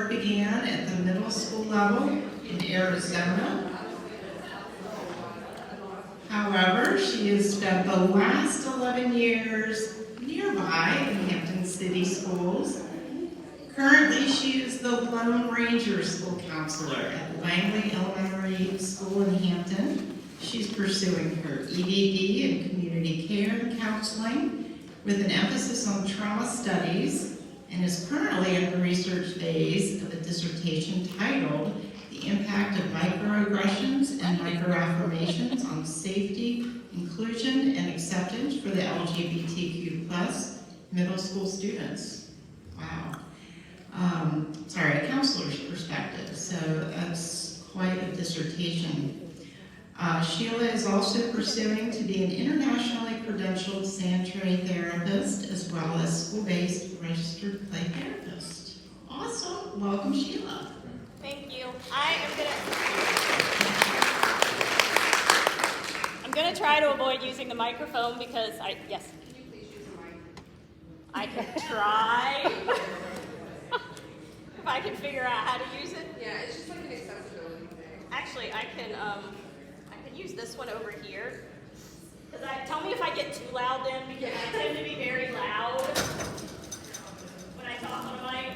work began at the middle school level in Arizona. However, she has spent the last 11 years nearby in Hampton City Schools. Currently, she is the Lone Ranger school counselor at Langley Elementary School in Hampton. She's pursuing her EDD in community care and counseling with an emphasis on trauma studies, and is currently in the research phase of a dissertation titled The Impact of Microaggressions and Microaffirmations on Safety, Inclusion, and Acceptance for the LGBTQ+ middle school students. Wow. A counselor's perspective, so that's quite a dissertation. Sheila is also pursuing to be an internationally credentialed sanitary therapist as well as school-based registered play therapist. Awesome. Welcome, Sheila. Thank you. I'm gonna try to avoid using the microphone because yes. Can you please use the mic? I can try. If I can figure out how to use it. Yeah, it's just like an accessibility thing. Actually, I can use this one over here. Tell me if I get too loud then, because I tend to be very loud when I talk on a mic.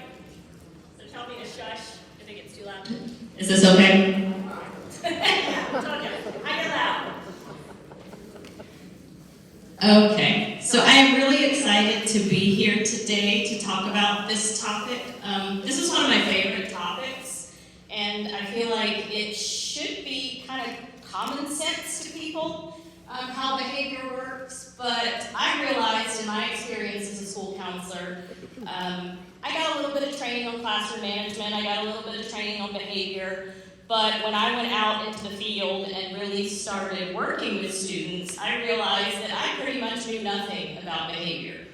So tell me to shush if it gets too loud. Is this okay? Yeah, it's okay. I get loud. Okay, so I am really excited to be here today to talk about this topic. This is one of my favorite topics, and I feel like it should be kind of common sense to people how behavior works, but I realized in my experience as a school counselor, I got a little bit of training on classroom management, I got a little bit of training on behavior, but when I went out into the field and really started working with students, I realized that I pretty much knew nothing about behavior.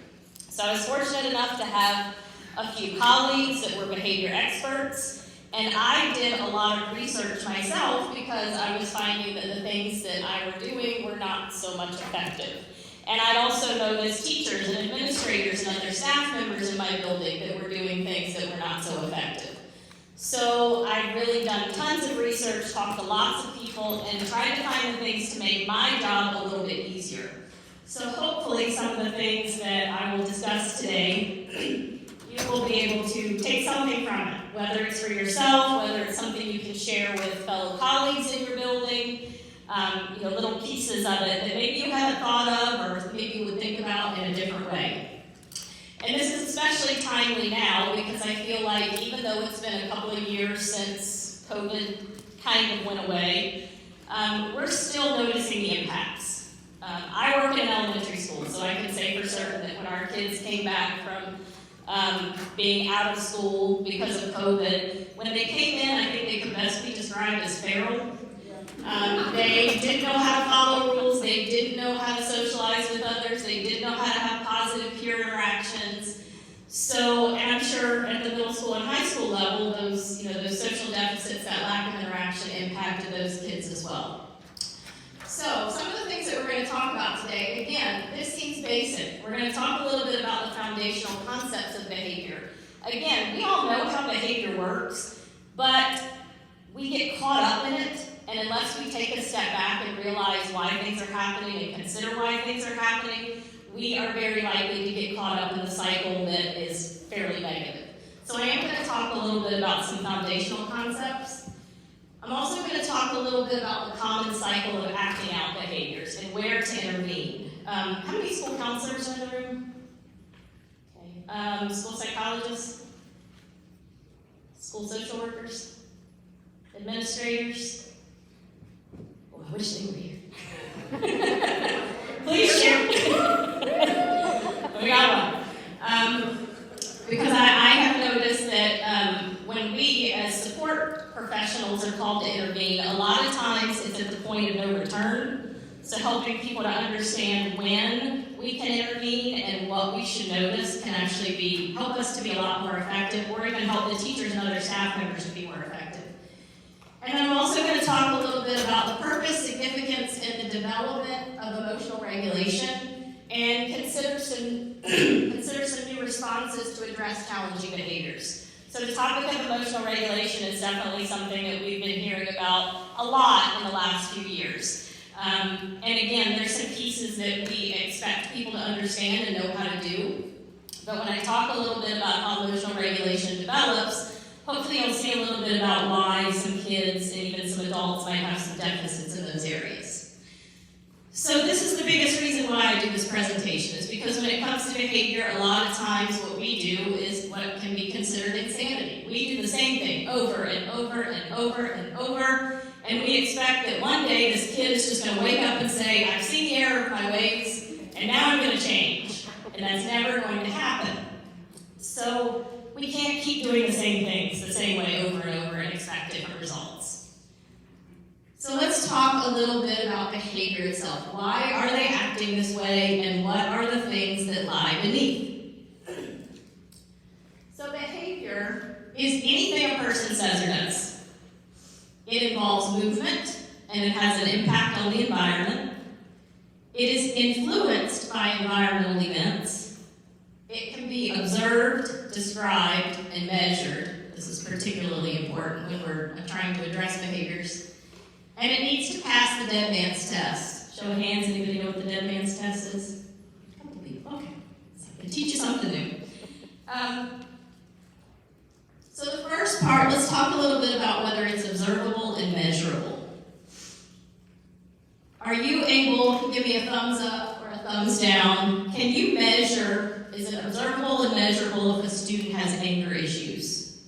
So I was fortunate enough to have a few colleagues that were behavior experts, and I did a lot of research myself because I was finding that the things that I were doing were not so much effective. And I'd also noticed teachers and administrators and other staff members in my building that were doing things that were not so effective. So I've really done tons of research, talked to lots of people, and tried to find the things to make my job a little bit easier. So hopefully some of the things that I will discuss today, you will be able to take something from it, whether it's for yourself, whether it's something you can share with fellow colleagues in your building, little pieces of it that maybe you haven't thought of or maybe you would think about in a different way. And this is especially timely now because I feel like even though it's been a couple of years since COVID kind of went away, we're still noticing the impacts. I work in elementary school, so I can say for certain that when our kids came back from being out of school because of COVID, when they came in, I think they could best be described as feral. They didn't know how to follow rules, they didn't know how to socialize with others, they didn't know how to have positive peer interactions. So, and I'm sure at the middle school and high school level, those social deficits, that lack of interaction impacted those kids as well. So, some of the things that we're going to talk about today, again, this seems basic. We're going to talk a little bit about the foundational concepts of behavior. Again, we all know how behavior works, but we get caught up in it, and unless we take a step back and realize why things are happening and consider why things are happening, we are very likely to get caught up in the cycle that is fairly negative. So I am going to talk a little bit about some foundational concepts. I'm also going to talk a little bit about the common cycle of acting out behaviors and where to intervene. How many school counselors are in the room? Okay. School psychologists? School social workers? Administrators? Oh, I wish they were here. Please share. We got one. Because I have noticed that when we as support professionals are called to intervene, a lot of times it's at the point of no return. So helping people to understand when we can intervene and what we should notice can actually help us to be a lot more effective, or even help the teachers and other staff members to be more effective. And then I'm also going to talk a little bit about the purpose, significance, and the development of emotional regulation, and consider some new responses to address challenging behaviors. So the topic of emotional regulation is definitely something that we've been hearing about a lot in the last few years. And again, there's some pieces that we expect people to understand and know how to do. But when I talk a little bit about how emotional regulation develops, hopefully you'll see a little bit about why some kids and even some adults might have some deficits in those areas. So this is the biggest reason why I do this presentation, is because when it comes to behavior, a lot of times what we do is what can be considered insanity. We do the same thing over and over and over and over, and we expect that one day this kid is just going to wake up and say, I've seen the error of my ways, and now I'm going to change. And that's never going to happen. So we can't keep doing the same things the same way over and over and expect different results. So let's talk a little bit about behavior itself. Why are they acting this way, and what are the things that lie beneath? So behavior is anything a person says or does. It involves movement, and it has an impact on the environment. It is influenced by environmental events. It can be observed, described, and measured. This is particularly important when we're trying to address behaviors. And it needs to pass the dead man's test. Show of hands, anybody know what the dead man's test is? A couple people, okay. So I can teach you something new. So the first part, let's talk a little bit about whether it's observable and measurable. Are you able to give me a thumbs up or a thumbs down? Can you measure, is it observable and measurable if a student has anger issues?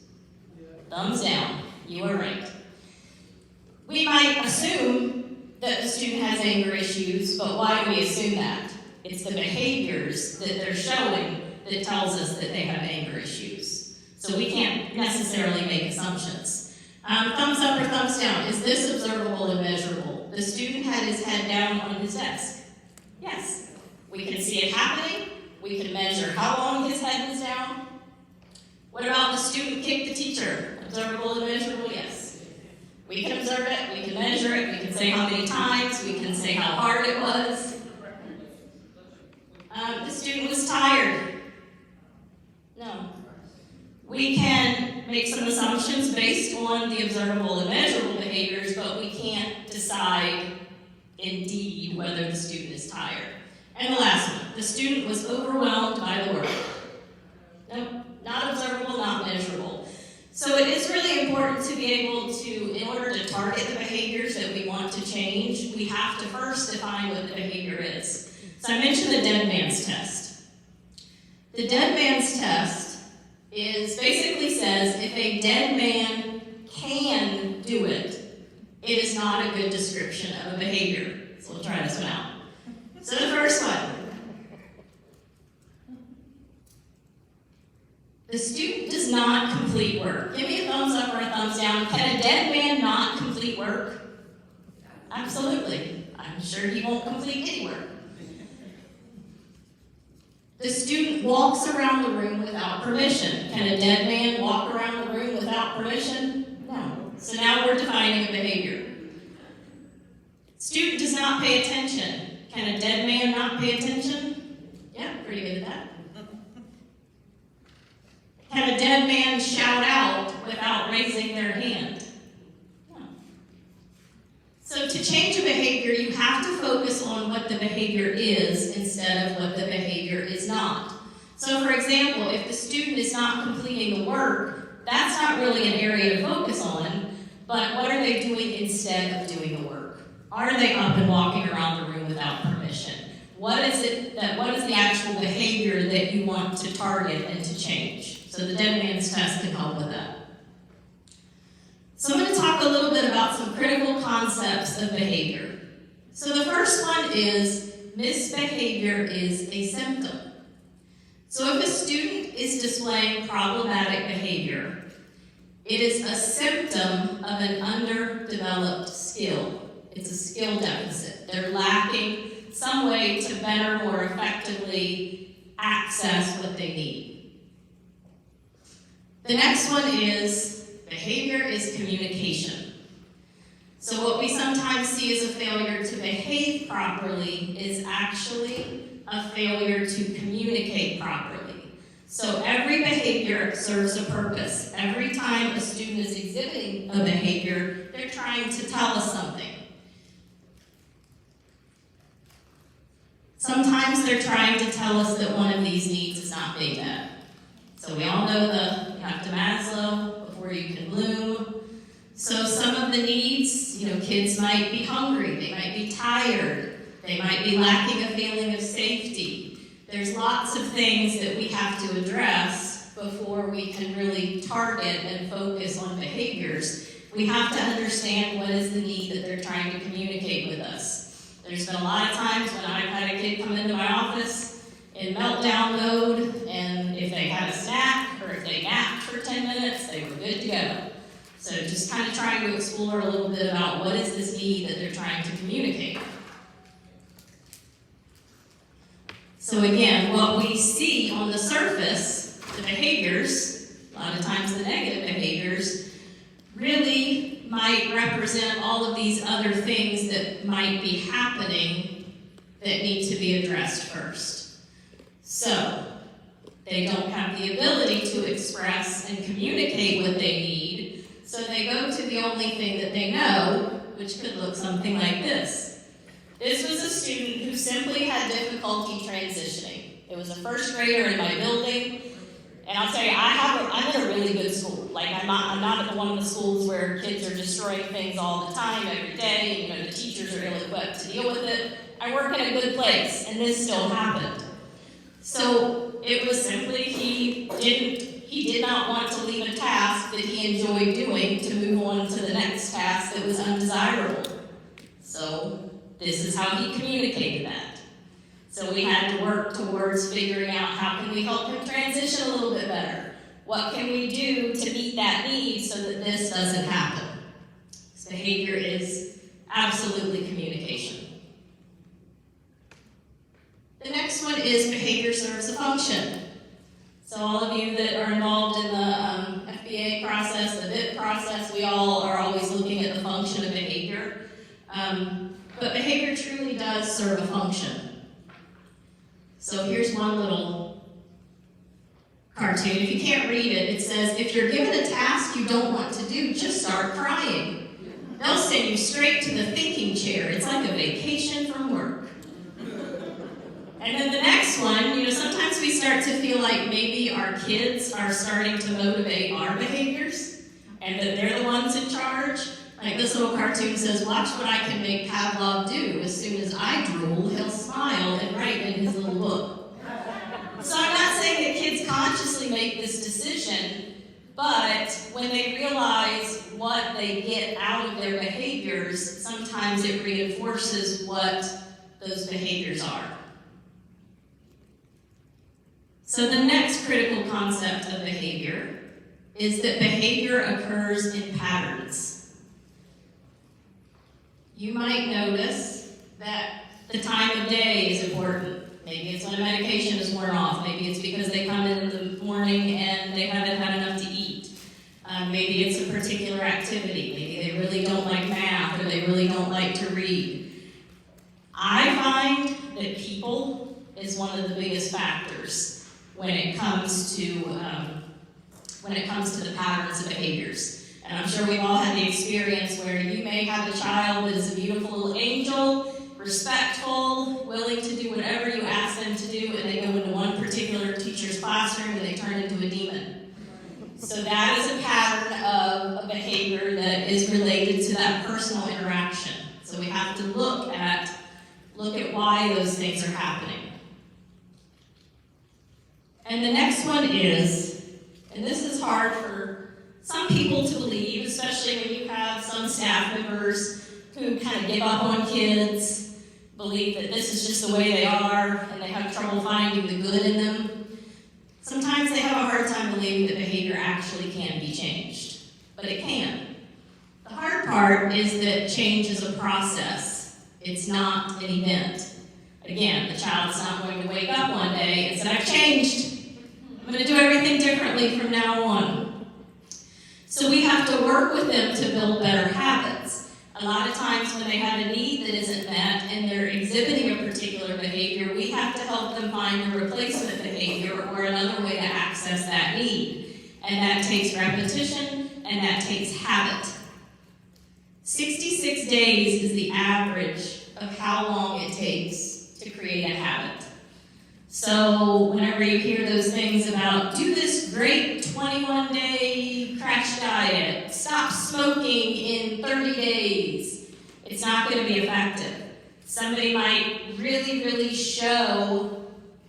Thumbs down, you are right. We might assume that the student has anger issues, but why do we assume that? It's the behaviors that they're showing that tells us that they have anger issues. So we can't necessarily make assumptions. Thumbs up or thumbs down, is this observable and measurable? The student had his head down on his desk. Yes. We can see it happening. We can measure how long his head was down. What about the student kicked the teacher? Observable and measurable? Yes. We can observe it. We can measure it. We can say how many times. We can say how hard it was. The student was tired. No. We can make some assumptions based on the observable and measurable behaviors, but we can't decide indeed whether the student is tired. And the last one, the student was overwhelmed by the work. No, not observable, not measurable. So it is really important to be able to, in order to target the behaviors that we want to change, we have to first define what the behavior is. So I mentioned the dead man's test. The dead man's test basically says if a dead man can do it, it is not a good description of a behavior. So we'll try this one out. So the first one. The student does not complete work. Give me a thumbs up or a thumbs down. Can a dead man not complete work? Absolutely. I'm sure he won't complete any work. The student walks around the room without permission. Can a dead man walk around the room without permission? No. So now we're defining a behavior. Student does not pay attention. Can a dead man not pay attention? Yeah, pretty good at that. Can a dead man shout out without raising their hand? No. So to change a behavior, you have to focus on what the behavior is instead of what the behavior is not. So for example, if the student is not completing the work, that's not really an area to focus on, but what are they doing instead of doing the work? Are they up and walking around the room without permission? What is the actual behavior that you want to target and to change? So the dead man's test can help with that. So I'm going to talk a little bit about some critical concepts of behavior. So the first one is misbehavior is a symptom. So if a student is displaying problematic behavior, it is a symptom of an underdeveloped skill. It's a skill deficit. They're lacking some way to better, more effectively access what they need. The next one is behavior is communication. So what we sometimes see as a failure to behave properly is actually a failure to communicate properly. So every behavior serves a purpose. Every time a student is exhibiting a behavior, they're trying to tell us something. Sometimes they're trying to tell us that one of these needs is not being met. So we all know you have to Maslow before you can bloom. So some of the needs, kids might be hungry, they might be tired, they might be lacking a feeling of safety. There's lots of things that we have to address before we can really target and focus on behaviors. We have to understand what is the need that they're trying to communicate with us. There's been a lot of times when I've had a kid come into my office in meltdown mode, and if they had a snack or if they napped for 10 minutes, they were good to go. So just kind of trying to explore a little bit about what is this need that they're trying to communicate. So again, what we see on the surface, the behaviors, a lot of times the negative behaviors, really might represent all of these other things that might be happening that need to be addressed first. So, they don't have the ability to express and communicate what they need, so they go to the only thing that they know, which could look something like this. This was a student who simply had difficulty transitioning. It was a first grader in my building, and I'll tell you, I'm in a really good school. I'm not at one of the schools where kids are destroying things all the time, every day, and the teachers are ill-equipped to deal with it. I work in a good place, and this still happened. So it was simply he did not want to leave a task that he enjoyed doing to move on to the next task that was undesirable. So this is how he communicated that. So we had to work towards figuring out how can we help him transition a little bit better. What can we do to meet that need so that this doesn't happen? This behavior is absolutely communication. The next one is behavior serves a function. So all of you that are involved in the FBA process, the BIP process, we all are always looking at the function of behavior. But behavior truly does serve a function. So here's one little cartoon. If you can't read it, it says, if you're given a task you don't want to do, just start crying. They'll send you straight to the thinking chair. It's like a vacation from work. And then the next one, sometimes we start to feel like maybe our kids are starting to motivate our behaviors and that they're the ones in charge. Like this little cartoon says, watch what I can make Pavlov do. As soon as I drool, he'll smile and write in his little book. So I'm not saying that kids consciously make this decision, but when they realize what they get out of their behaviors, sometimes it reinforces what those behaviors are. So the next critical concept of behavior is that behavior occurs in patterns. You might notice that the time of day is important. Maybe it's when a medication is worn off. Maybe it's because they come in the morning and they haven't had enough to eat. Maybe it's a particular activity. Maybe they really don't like math or they really don't like to read. I find that people is one of the biggest factors when it comes to the patterns of behaviors. And I'm sure we've all had the experience where you may have a child that is a beautiful little angel, respectful, willing to do whatever you ask them to do, and they go into one particular teacher's classroom and they turn into a demon. So that is a pattern of a behavior that is related to that personal interaction. So we have to look at why those things are happening. And the next one is, and this is hard for some people to believe, especially when you have some staff members who kind of give up on kids, believe that this is just the way they are, and they have trouble finding the good in them. Sometimes they have a hard time believing that behavior actually can be changed, but it can. The hard part is that change is a process. It's not an event. Again, the child's not going to wake up one day and say, I've changed. I'm going to do everything differently from now on. So we have to work with them to build better habits. A lot of times when they have a need that isn't met and they're exhibiting a particular behavior, we have to help them find a replacement behavior or another way to access that need. And that takes repetition and that takes habit. 66 days is the average of how long it takes to create a habit. So whenever you hear those things about do this great 21-day crash diet, stop smoking in 30 days, it's not going to be effective. Somebody might really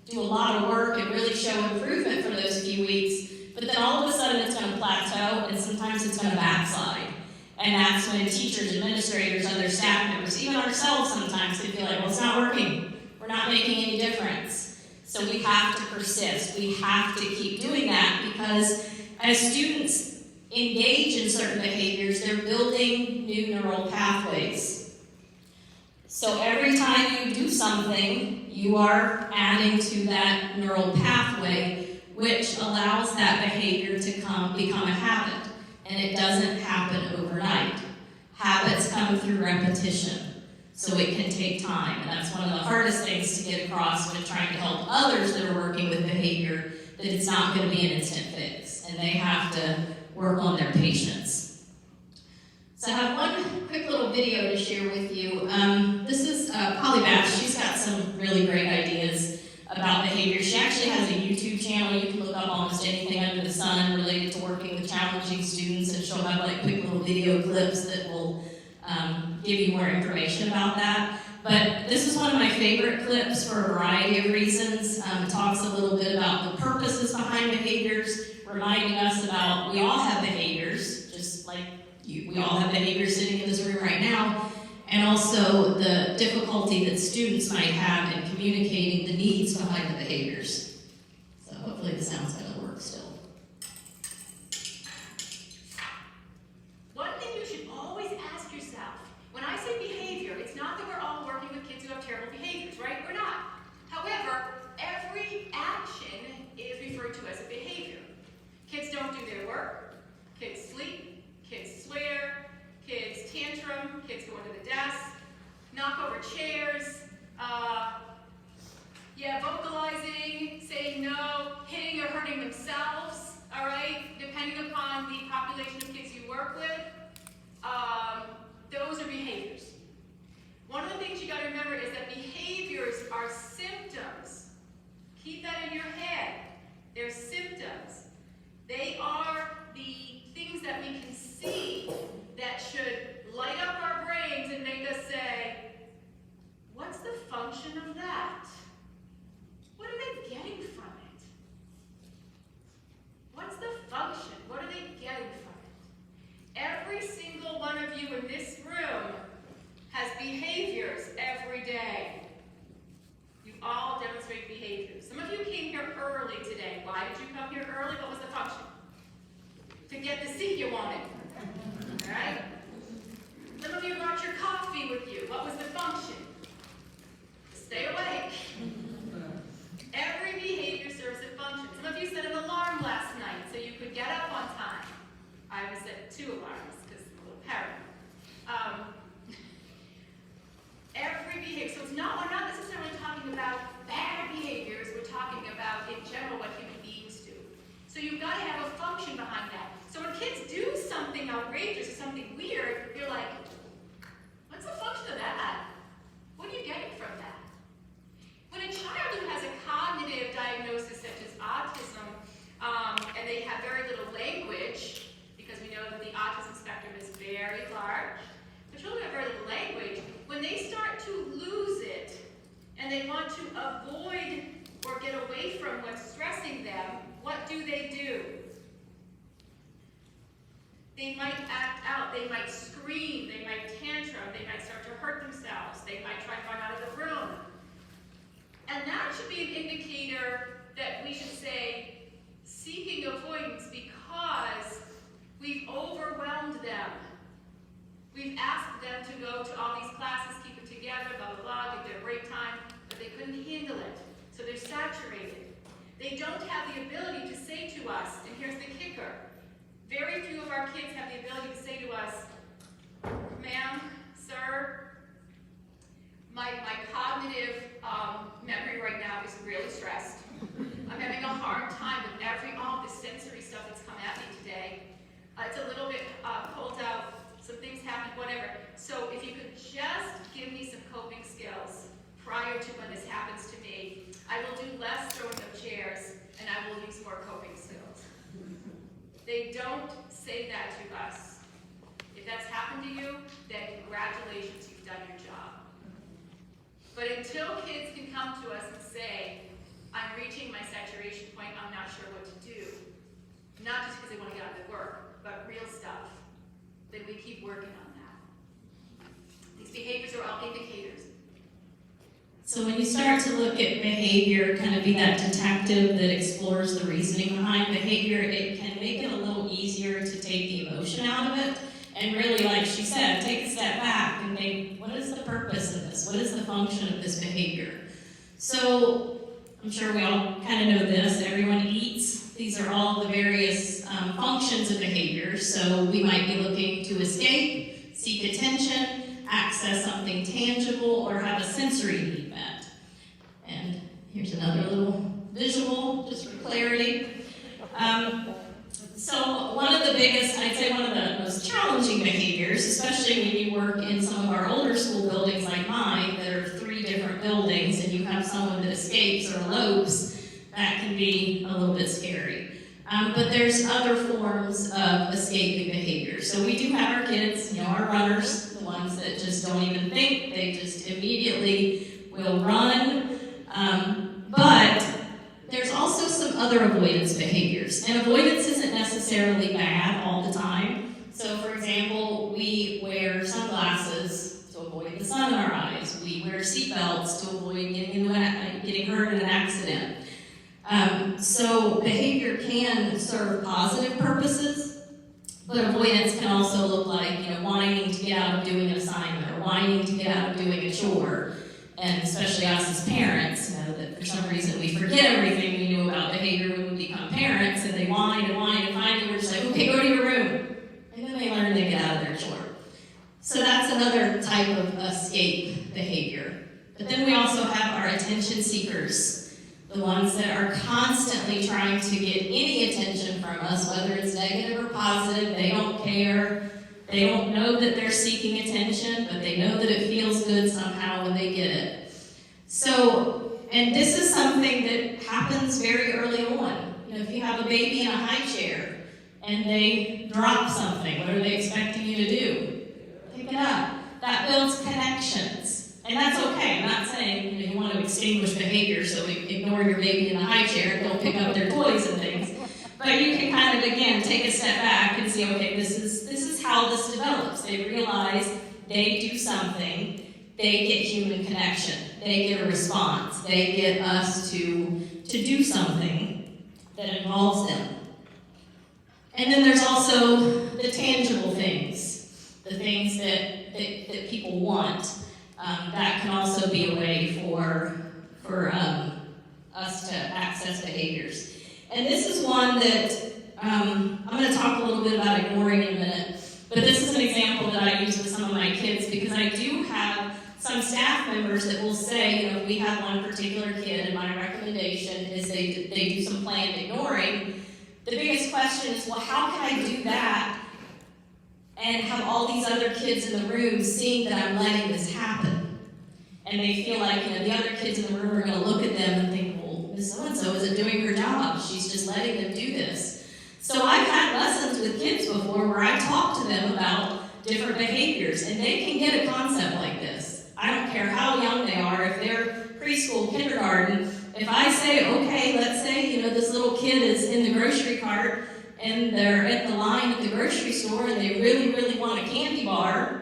do a lot of work and really show improvement for those few weeks, but then all of a sudden it's going to plateau and sometimes it's going to backslide. And that's when teachers, administrators, other staff members, even ourselves sometimes can feel like, well, it's not working. We're not making any difference. So we have to persist. We have to keep doing that because as students engage in certain behaviors, they're building new neural pathways. So every time you do something, you are adding to that neural pathway, which allows that behavior to become a habit. And it doesn't happen overnight. Habits come through repetition. So it can take time, and that's one of the hardest things to get across when trying to help others that are working with behavior, that it's not going to be an instant fix, and they have to work on their patience. So I have one quick little video to share with you. This is Polly Bass. She's got some really great ideas about behavior. She actually has a YouTube channel. You can look up almost anything under the sun related to working with challenging students, and she'll have like quick little video clips that will give you more information about that. But this is one of my favorite clips for a variety of reasons. It talks a little bit about the purposes behind behaviors, reminding us about we all have behaviors, just like we all have behaviors sitting in this room right now, and also the difficulty that students might have in communicating the needs behind the behaviors. So hopefully the sound's going to work still. One thing you should always ask yourself, when I say behavior, it's not that we're all working with kids who have terrible behaviors, right? We're not. However, every action is referred to as a behavior. Kids don't do their work, kids sleep, kids swear, kids tantrum, kids go under the desk, knock over chairs, vocalizing, saying no, hitting or hurting themselves, all right? Depending upon the population of kids you work with, those are behaviors. One of the things you got to remember is that behaviors are symptoms. Keep that in your head. They're symptoms. They are the things that we can see that should light up our brains and make us say, what's the function of that? What are they getting from it? What's the function? What are they getting from it? Every single one of you in this room has behaviors every day. You all demonstrate behaviors. Some of you came here early today. Why did you come here early? What was the function? To get the seat you wanted. All right? Some of you brought your coffee with you. What was the function? To stay awake. Every behavior serves a function. Some of you set an alarm last night so you could get up on time. I was set 2 alarms because I'm a little parent. Every behavior, so we're not necessarily talking about bad behaviors, we're talking about in general what human beings do. So you've got to have a function behind that. So when kids do something outrageous or something weird, you're like, what's the function of that? What are you getting from that? When a child who has a cognitive diagnosis such as autism, and they have very little language, because we know that the autism spectrum is very large, but children have very little language, when they start to lose it, and they want to avoid or get away from what's stressing them, what do? They might act out, they might scream, they might tantrum, they might start to hurt themselves, they might try to run out of the room. And that should be an indicator that we should say, seeking avoidance because we've overwhelmed them. We've asked them to go to all these classes, keep it together, blah, blah, blah, give their break time, but they couldn't handle it. So they're saturated. They don't have the ability to say to us, and here's the kicker, very few of our kids have the ability to say to us, ma'am, my cognitive memory right now is really stressed. I'm having a hard time with all the sensory stuff that's come at me today. It's a little bit pulled out, some things happened, whatever. So if you could just give me some coping skills prior to when this happens to me, I will do less throwing of chairs and I will use more coping skills. They don't say that to us. If that's happened to you, then congratulations, you've done your job. But until kids can come to us and say, I'm reaching my saturation point, I'm not sure what to do, not just because they want to get out of the work, but real stuff, then we keep working on that. These behaviors are all indicators. So when you start to look at behavior, kind of be that detective that explores the reasoning behind behavior, it can make it a little easier to take the emotion out of it and really, like she said, take a step back and think, what is the purpose of this? What is the function of this behavior? So I'm sure we all kind of know this. Everyone eats. These are all the various functions of behavior. So we might be looking to escape, seek attention, access something tangible, or have a sensory need met. And here's another little visual, just for clarity. So one of the biggest, I'd say one of the most challenging behaviors, especially when you work in some of our older school buildings like mine, that are 3 different buildings, and you have someone that escapes or elopes, that can be a little bit scary. But there's other forms of escaping behavior. So we do have our kids, our runners, the ones that just don't even think, they just immediately will run. But there's also some other avoidance behaviors. And avoidance isn't necessarily bad all the time. So for example, we wear sunglasses to avoid the sun in our eyes. We wear seatbelts to avoid getting hurt in an accident. So behavior can serve positive purposes, but avoidance can also look like, wanting to get out of doing an assignment or wanting to get out of doing a chore. And especially us as parents, that for some reason we forget everything we knew about behavior when we become parents, and they whine, and finally we're just like, okay, go to your room. And then they learn to get out of their chore. So that's another type of escape behavior. But then we also have our attention seekers, the ones that are constantly trying to get any attention from us, whether it's negative or positive. They don't care. They don't know that they're seeking attention, but they know that it feels good somehow when they get it. So, and this is something that happens very early on. If you have a baby in a high chair and they drop something, what are they expecting you to do? Pick it up. That builds connections. And that's okay. I'm not saying you want to extinguish behavior, so ignore your baby in a high chair and don't pick up their toys and things. But you can kind of, again, take a step back and see, okay, this is how this develops. They realize they do something, they get human connection, they get a response, they get us to do something that involves them. And then there's also the tangible things, the things that people want. That can also be a way for us to access behaviors. And this is one that I'm going to talk a little bit about ignoring in a minute, but this is an example that I use with some of my kids because I do have some staff members that will say, we have one particular kid and my recommendation is they do some planned ignoring. The biggest question is, well, how can I do that and have all these other kids in the room seeing that I'm letting this happen? And they feel like, the other kids in the room are going to look at them and think, well, Miss So-and-so isn't doing her job. She's just letting them do this. So I've had lessons with kids before where I talk to them about different behaviors, and they can get a concept like this. I don't care how young they are, if they're preschool, kindergarten, if I say, okay, let's say, this little kid is in the grocery cart and they're at the line at the grocery store and they really, really want a candy bar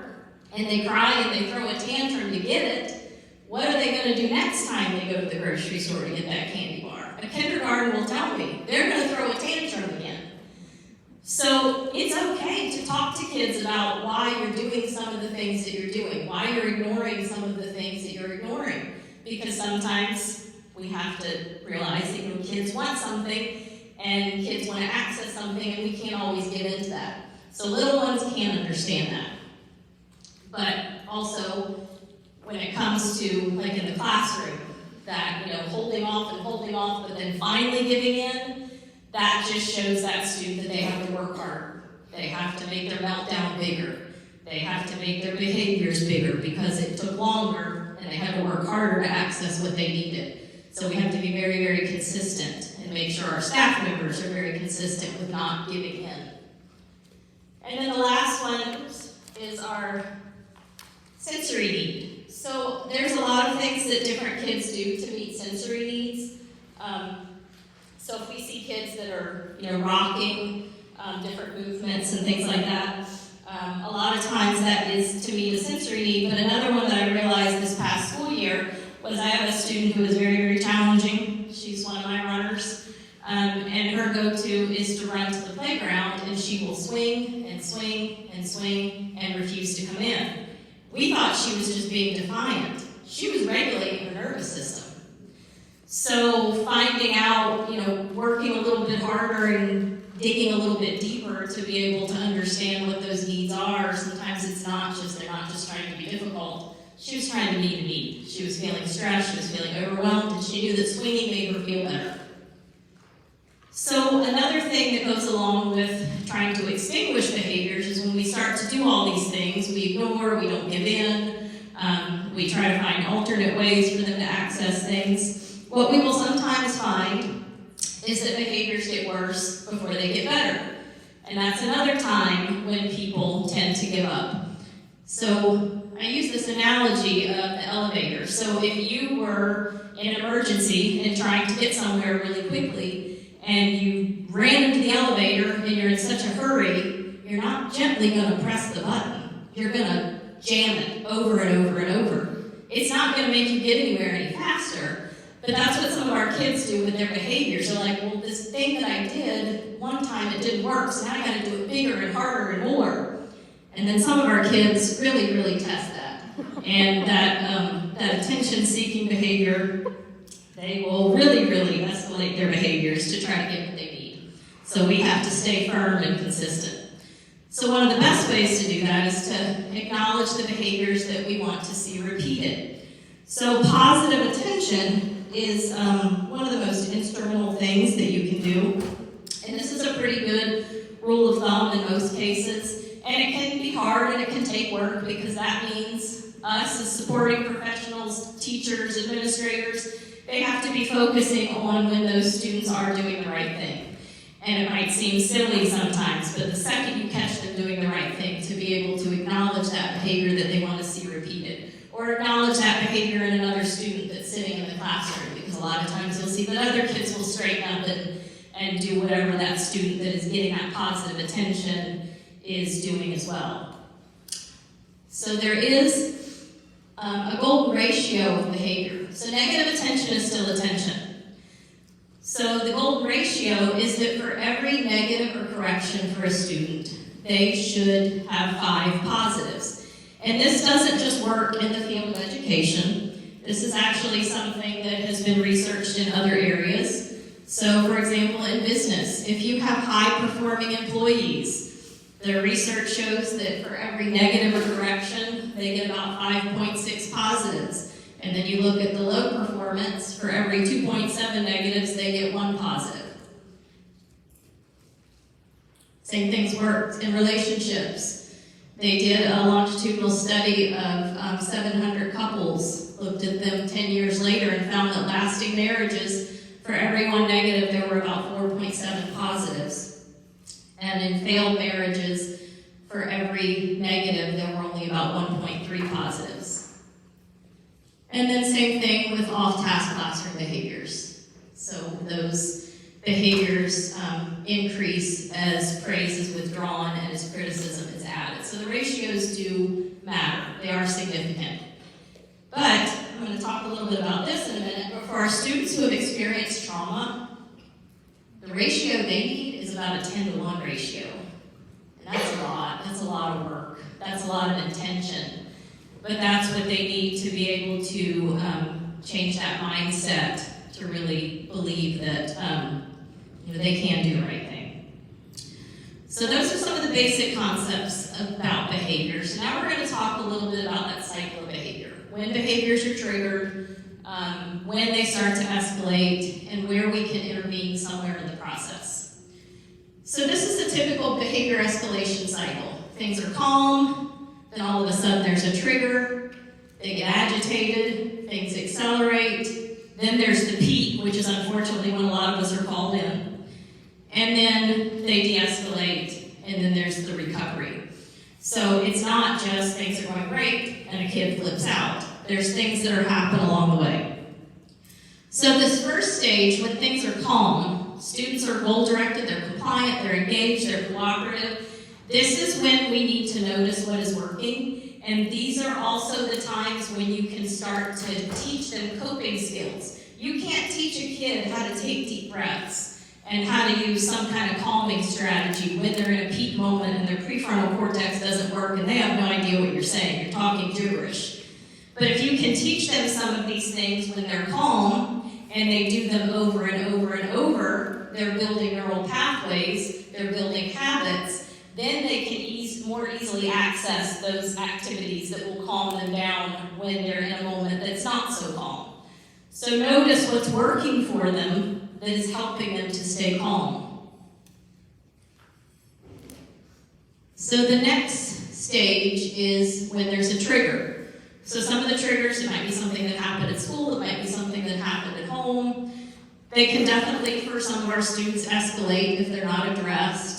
and they cry and they throw a tantrum to get it, what are they going to do next time they go to the grocery store to get that candy bar? A kindergarten will tell me they're going to throw a tantrum again. So it's okay to talk to kids about why you're doing some of the things that you're doing, why you're ignoring some of the things that you're ignoring. Because sometimes we have to realize that kids want something and kids want to access something and we can't always get into that. So little ones can't understand that. But also, when it comes to, like in the classroom, that, holding off, but then finally giving in, that just shows that student that they have to work harder. They have to make their meltdown bigger. They have to make their behaviors bigger because it took longer and they had to work harder to access what they needed. So we have to be very, very consistent and make sure our staff members are very consistent with not giving in. And then the last one is our sensory need. So there's a lot of things that different kids do to meet sensory needs. So if we see kids that are, rocking, different movements and things like that, a lot of times that is to meet a sensory need. But another one that I realized this past school year was I have a student who is very, very challenging. She's one of my runners. And her go-to is to run to the playground, and she will swing and swing and swing and refuse to come in. We thought she was just being defiant. She was regulating her nervous system. So finding out, working a little bit harder and digging a little bit deeper to be able to understand what those needs are. Sometimes they're not just trying to be difficult. She was trying to meet a need. She was feeling stressed, she was feeling overwhelmed, and she knew that swinging made her feel better. So another thing that goes along with trying to extinguish behaviors is when we start to do all these things, we ignore, we don't give in, we try to find alternate ways for them to access things. What we will sometimes find is that behaviors get worse before they get better. And that's another time when people tend to give up. So I use this analogy of the elevator. So if you were in an emergency and trying to get somewhere really quickly, and you ran into the elevator and you're in such a hurry, you're not gently going to press the button. You're going to jam it over and over and over. It's not going to make you get anywhere any faster. But that's what some of our kids do with their behaviors. They're like, well, this thing that I did, one time it didn't work, so now I got to do it bigger and harder and more. And then some of our kids really, really test that. And that attention-seeking behavior, they will really, really escalate their behaviors to try to get what they need. So we have to stay firm and consistent. So one of the best ways to do that is to acknowledge the behaviors that we want to see repeated. So positive attention is one of the most instrumental things that you can do. And this is a pretty good rule of thumb in most cases. And it can be hard and it can take work because that means us as supporting professionals, teachers, administrators, they have to be focusing on when those students are doing the right thing. And it might seem silly sometimes, but the second you catch them doing the right thing, to be able to acknowledge that behavior that they want to see repeated, or acknowledge that behavior in another student that's sitting in the classroom, because a lot of times you'll see that other kids will straighten up and do whatever that student that is getting that positive attention is doing as well. So there is a golden ratio of behavior. So negative attention is still attention. So the golden ratio is that for every negative or correction for a student, they should have 5 positives. And this doesn't just work in the field of education. This is actually something that has been researched in other areas. So for example, in business, if you have high-performing employees, the research shows that for every negative or correction, they get about 5.6 positives. And then you look at the low performance, for every 2.7 negatives, they get 1 positive. Same things worked in relationships. They did a longitudinal study of 700 couples, looked at them 10 years later, and found that lasting marriages, for every 1 negative, there were about 4.7 positives. And in failed marriages, for every negative, there were only about 1.3 positives. And then same thing with off-task classroom behaviors. So those behaviors increase as praise is withdrawn and as criticism is added. So the ratios do matter. They are significant. But I'm going to talk a little bit about this in a minute. But for our students who have experienced trauma, the ratio they need is about a 10-to-1 ratio. And that's a lot. That's a lot of work. That's a lot of intention. But that's what they need to be able to change that mindset to really believe that they can do the right thing. So those are some of the basic concepts about behavior. So now we're going to talk a little bit about that cycle of behavior. when behaviors are triggered, when they start to escalate, and where we can intervene somewhere in the process. So this is a typical behavior escalation cycle. Things are calm, then all of a sudden there's a trigger, they get agitated, things accelerate, then there's the peak, which is unfortunately when a lot of us are called in, and then they de-escalate, and then there's the recovery. So it's not just things are going great and a kid flips out. There's things that are happening along the way. So this first stage, when things are calm, students are goal-directed, they're compliant, they're engaged, they're cooperative. This is when we need to notice what is working, and these are also the times when you can start to teach them coping skills. You can't teach a kid how to take deep breaths and how to use some kind of calming strategy when they're in a peak moment and their prefrontal cortex doesn't work and they have no idea what you're saying. You're talking gibberish. But if you can teach them some of these things when they're calm and they do them over and over and over, they're building neural pathways, they're building habits, then they can more easily access those activities that will calm them down when they're in a moment that's not so calm. So notice what's working for them that is helping them to stay calm. So the next stage is when there's a trigger. So some of the triggers, it might be something that happened at school, it might be something that happened at home. They can definitely, for some of our students, escalate if they're not addressed.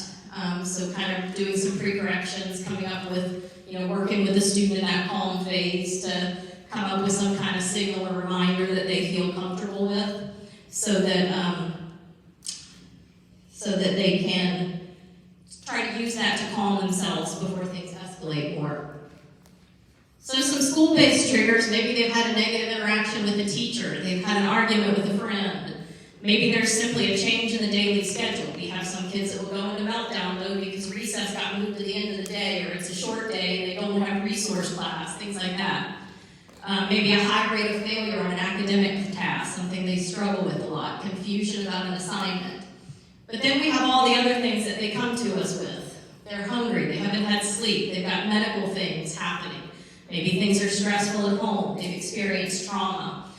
So kind of doing some pre-corrections, coming up with, working with the student in that calm phase to come up with some kind of signal or reminder that they feel comfortable with, so that they can try to use that to calm themselves before things escalate more. So some school-based triggers, maybe they've had a negative interaction with a teacher, they've had an argument with a friend, maybe there's simply a change in the daily schedule. We have some kids that will go into meltdown mode because recess got moved to the end of the day, or it's a short day and they don't have resource class, things like that. Maybe a high rate of failure on an academic task, something they struggle with a lot, confusion about an assignment. But then we have all the other things that they come to us with. They're hungry, they haven't had sleep, they've got medical things happening. Maybe things are stressful at home, they've experienced trauma.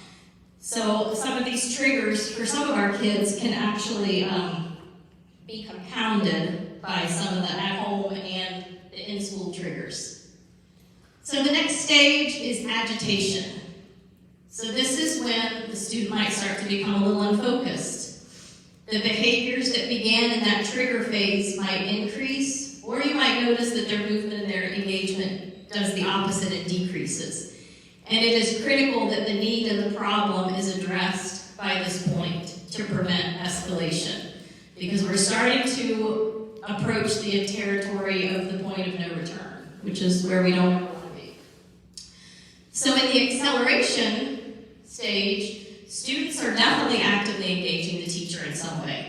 So some of these triggers for some of our kids can actually be compounded by some of the at-home and the in-school triggers. So the next stage is agitation. So this is when the student might start to become a little unfocused. The behaviors that began in that trigger phase might increase, or you might notice that their movement and their engagement does the opposite, it decreases. And it is critical that the need and the problem is addressed by this point to prevent escalation, because we're starting to approach the territory of the point of no return, which is where we don't want to be. So in the acceleration stage, students are definitely actively engaging the teacher in some way.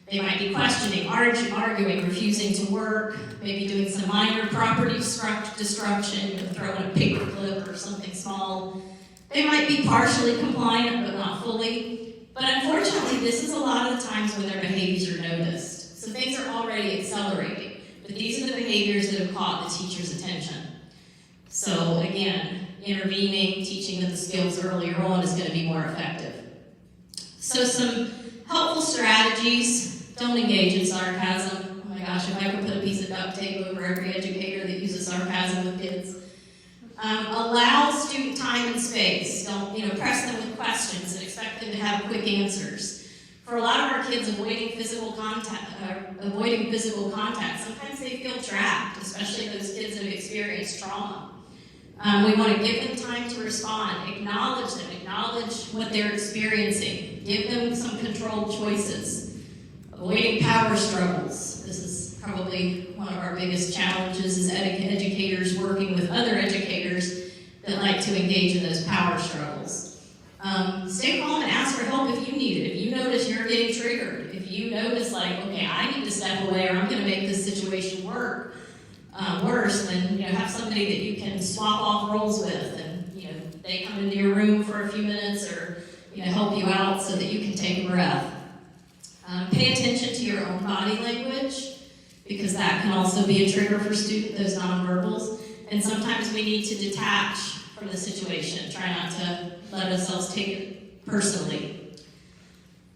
They might be questioning, arguing, refusing to work, maybe doing some minor property destruction, throwing a paper clip or something small. They might be partially compliant, but not fully. But unfortunately, this is a lot of the times when their behaviors are noticed. So things are already accelerating, but these are the behaviors that have caught the teacher's attention. So again, intervening, teaching them the skills earlier on is going to be more effective. So some helpful strategies. Don't engage in sarcasm. Oh my gosh, if I could put a piece of duct tape over every educator that uses sarcasm with kids. Allow student time and space. Don't press them with questions and expect them to have quick answers. For a lot of our kids, avoiding physical contact, sometimes they feel trapped, especially those kids that have experienced trauma. We want to give them time to respond, acknowledge them, acknowledge what they're experiencing, give them some controlled choices. Avoiding power struggles. This is probably one of our biggest challenges as educators working with other educators that like to engage in those power struggles. Stay calm and ask for help if you need it. If you notice you're getting triggered, if you notice okay, I need to step away or I'm going to make this situation worse, then have somebody that you can swap off roles with, and they come into your room for a few minutes or help you out so that you can take a breath. Pay attention to your own body language, because that can also be a trigger for those nonverbals. And sometimes we need to detach from the situation. Try not to let ourselves take it personally.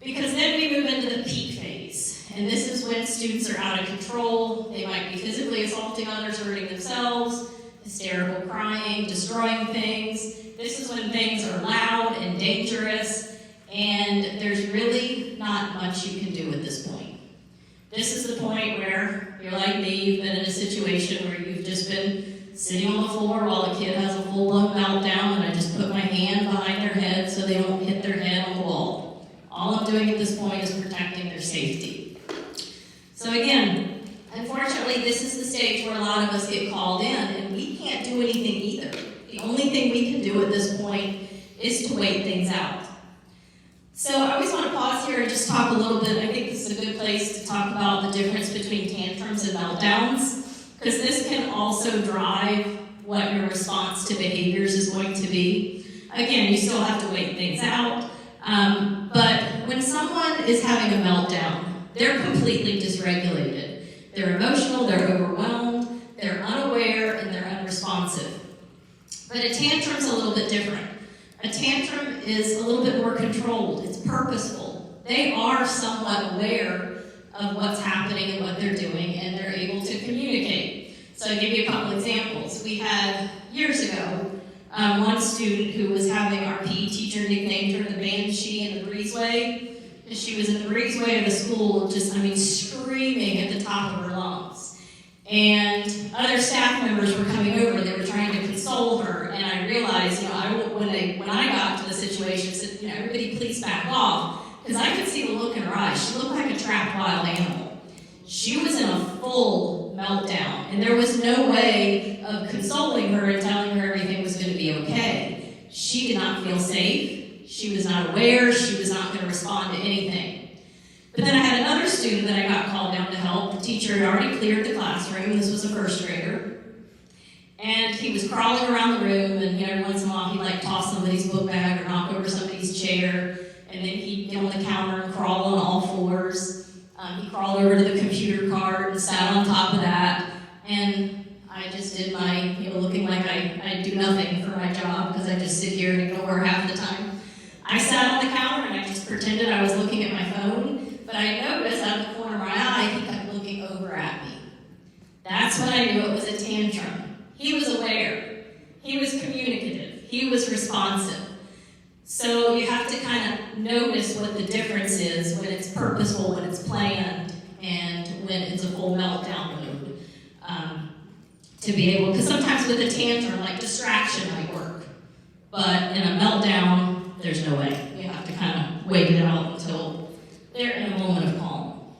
Because then we move into the peak phase. And this is when students are out of control. They might be physically assaulting others, hurting themselves, hysterical crying, destroying things. This is when things are loud and dangerous, and there's really not much you can do at this point. This is the point where you're like me, you've been in a situation where you've just been sitting on the floor while a kid has a full-blown meltdown, and I just put my hand behind their head so they don't hit their head on the wall. All I'm doing at this point is protecting their safety. So again, unfortunately, this is the stage where a lot of us get called in, and we can't do anything either. The only thing we can do at this point is to wait things out. So I always want to pause here and just talk a little bit. I think this is a good place to talk about the difference between tantrums and meltdowns, because this can also drive what your response to behaviors is going to be. Again, you still have to wait things out, but when someone is having a meltdown, they're completely dysregulated. They're emotional, they're overwhelmed, they're unaware, and they're unresponsive. But a tantrum's a little bit different. A tantrum is a little bit more controlled. It's purposeful. They are somewhat aware of what's happening and what they're doing, and they're able to communicate. So I'll give you a couple examples. We had, years ago, one student who was having our PE teacher nicknamed her the Banshee in the breezeway. And she was in the breezeway of the school, just, screaming at the top of her lungs. And other staff members were coming over, they were trying to console her, and I realized, when I got to the situation, I said, everybody please back off, because I could see the look in her eyes. She looked like a trapped wild animal. She was in a full meltdown, and there was no way of consoling her and telling her everything was going to be okay. She did not feel safe. She was not aware. She was not going to respond to anything. But then I had another student that I got called down to help. The teacher had already cleared the classroom. This was a first grader. And he was crawling around the room, and every once in a while he'd toss somebody's book bag or knock over somebody's chair, and then he'd get on the counter and crawl on all fours. He crawled over to the computer cart and sat on top of that, and I just did my, looking like I do nothing for my job because I just sit here and ignore her half the time. I sat on the counter and I just pretended I was looking at my phone, but I noticed out of the corner of my eye he kept looking over at me. That's when I knew it was a tantrum. He was aware. He was communicative. He was responsive. So you have to kind of notice what the difference is when it's purposeful, when it's planned, and when it's a full meltdown mode. To be able, because sometimes with a tantrum, distraction might work, but in a meltdown, there's no way. You have to kind of wait it out until they're in a moment of calm.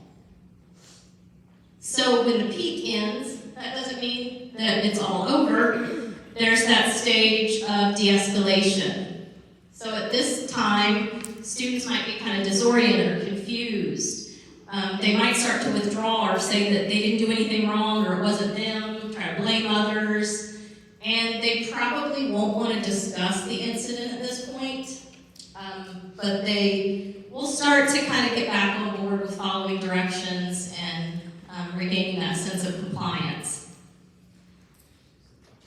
So when the peak ends, that doesn't mean that it's all over. There's that stage of de-escalation. So at this time, students might be kind of disoriented or confused. They might start to withdraw or say that they didn't do anything wrong or it wasn't them, try to blame others. And they probably won't want to discuss the incident at this point, but they will start to kind of get back on board with following directions and regaining that sense of compliance.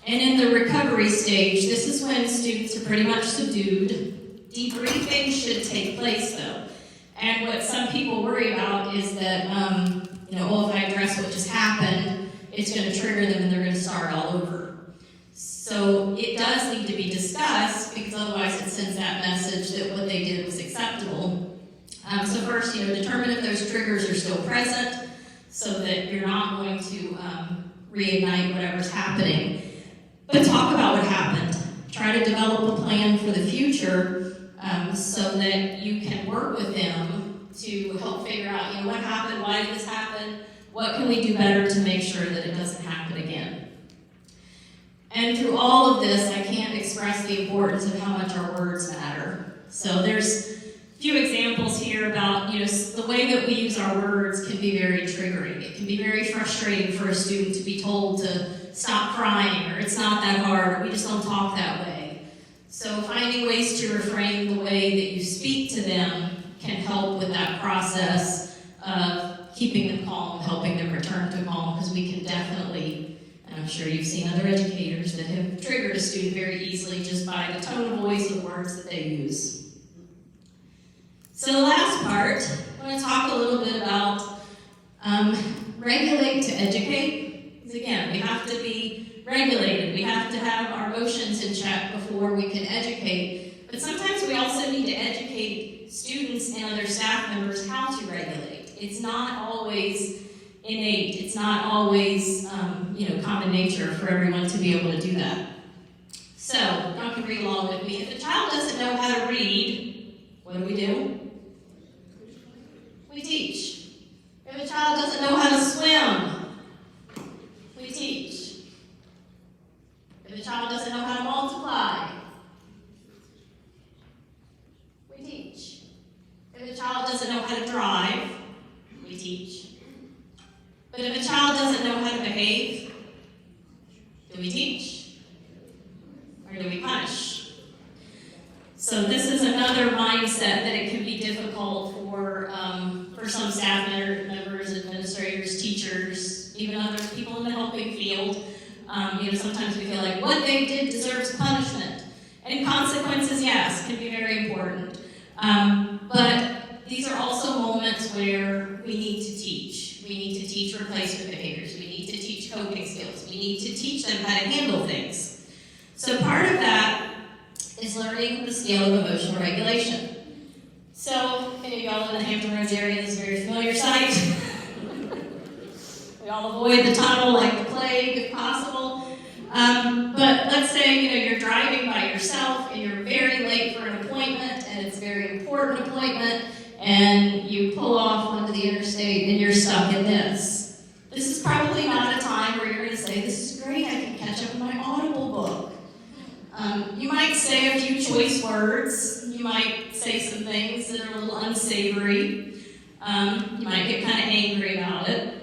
And in the recovery stage, this is when students are pretty much subdued. Debriefing should take place, though. And what some people worry about is that, if I address what just happened, it's going to trigger them and they're going to start all over. So it does need to be discussed, because otherwise it sends that message that what they did was acceptable. So first, determine if those triggers are still present so that you're not going to reignite whatever's happening. But talk about what happened. Try to develop a plan for the future so that you can work with them to help figure out, what happened, why did this happen, what can we do better to make sure that it doesn't happen again. And through all of this, I can't express the importance of how much our words matter. So there's a few examples here about, the way that we use our words can be very triggering. It can be very frustrating for a student to be told to stop crying, or it's not that hard, or we just don't talk that way. So finding ways to reframe the way that you speak to them can help with that process of keeping them calm, helping them return to calm, because we can definitely And I'm sure you've seen other educators that have triggered a student very easily just by the tone of voice and words that they use. So the last part, I want to talk a little bit about regulate to educate. Because again, we have to be regulated. We have to have our emotions in check before we can educate. But sometimes we also need to educate students and other staff members how to regulate. It's not always innate. It's not always, common nature for everyone to be able to do that. So, y'all can read along with me. If a child doesn't know how to read, what do? We teach. If a child doesn't know how to swim, we teach. If a child doesn't know how to multiply, we teach. If a child doesn't know how to drive, we teach. But if a child doesn't know how to behave, do we teach? Or do we punish? So this is another mindset that it can be difficult for some staff members, administrators, teachers, even other people in the helping field. Sometimes we feel like what they did deserves punishment. And consequences, yes, can be very important. But these are also moments where we need to teach. We need to teach replacement behaviors. We need to teach coping skills. We need to teach them how to handle things. So part of that is learning the scale of emotional regulation. So, if any of y'all live in the Hampton Roads area, this is a very familiar site. We all avoid the tunnel like the plague if possible. But let's say you're driving by yourself and you're very late for an appointment, and it's a very important appointment, and you pull off onto the interstate and you're stuck in this. This is probably not a time where you're going to say, "This is great, I can catch up with my Audible book." You might say a few choice words. You might say some things that are a little unsavory. You might get kind of angry about it.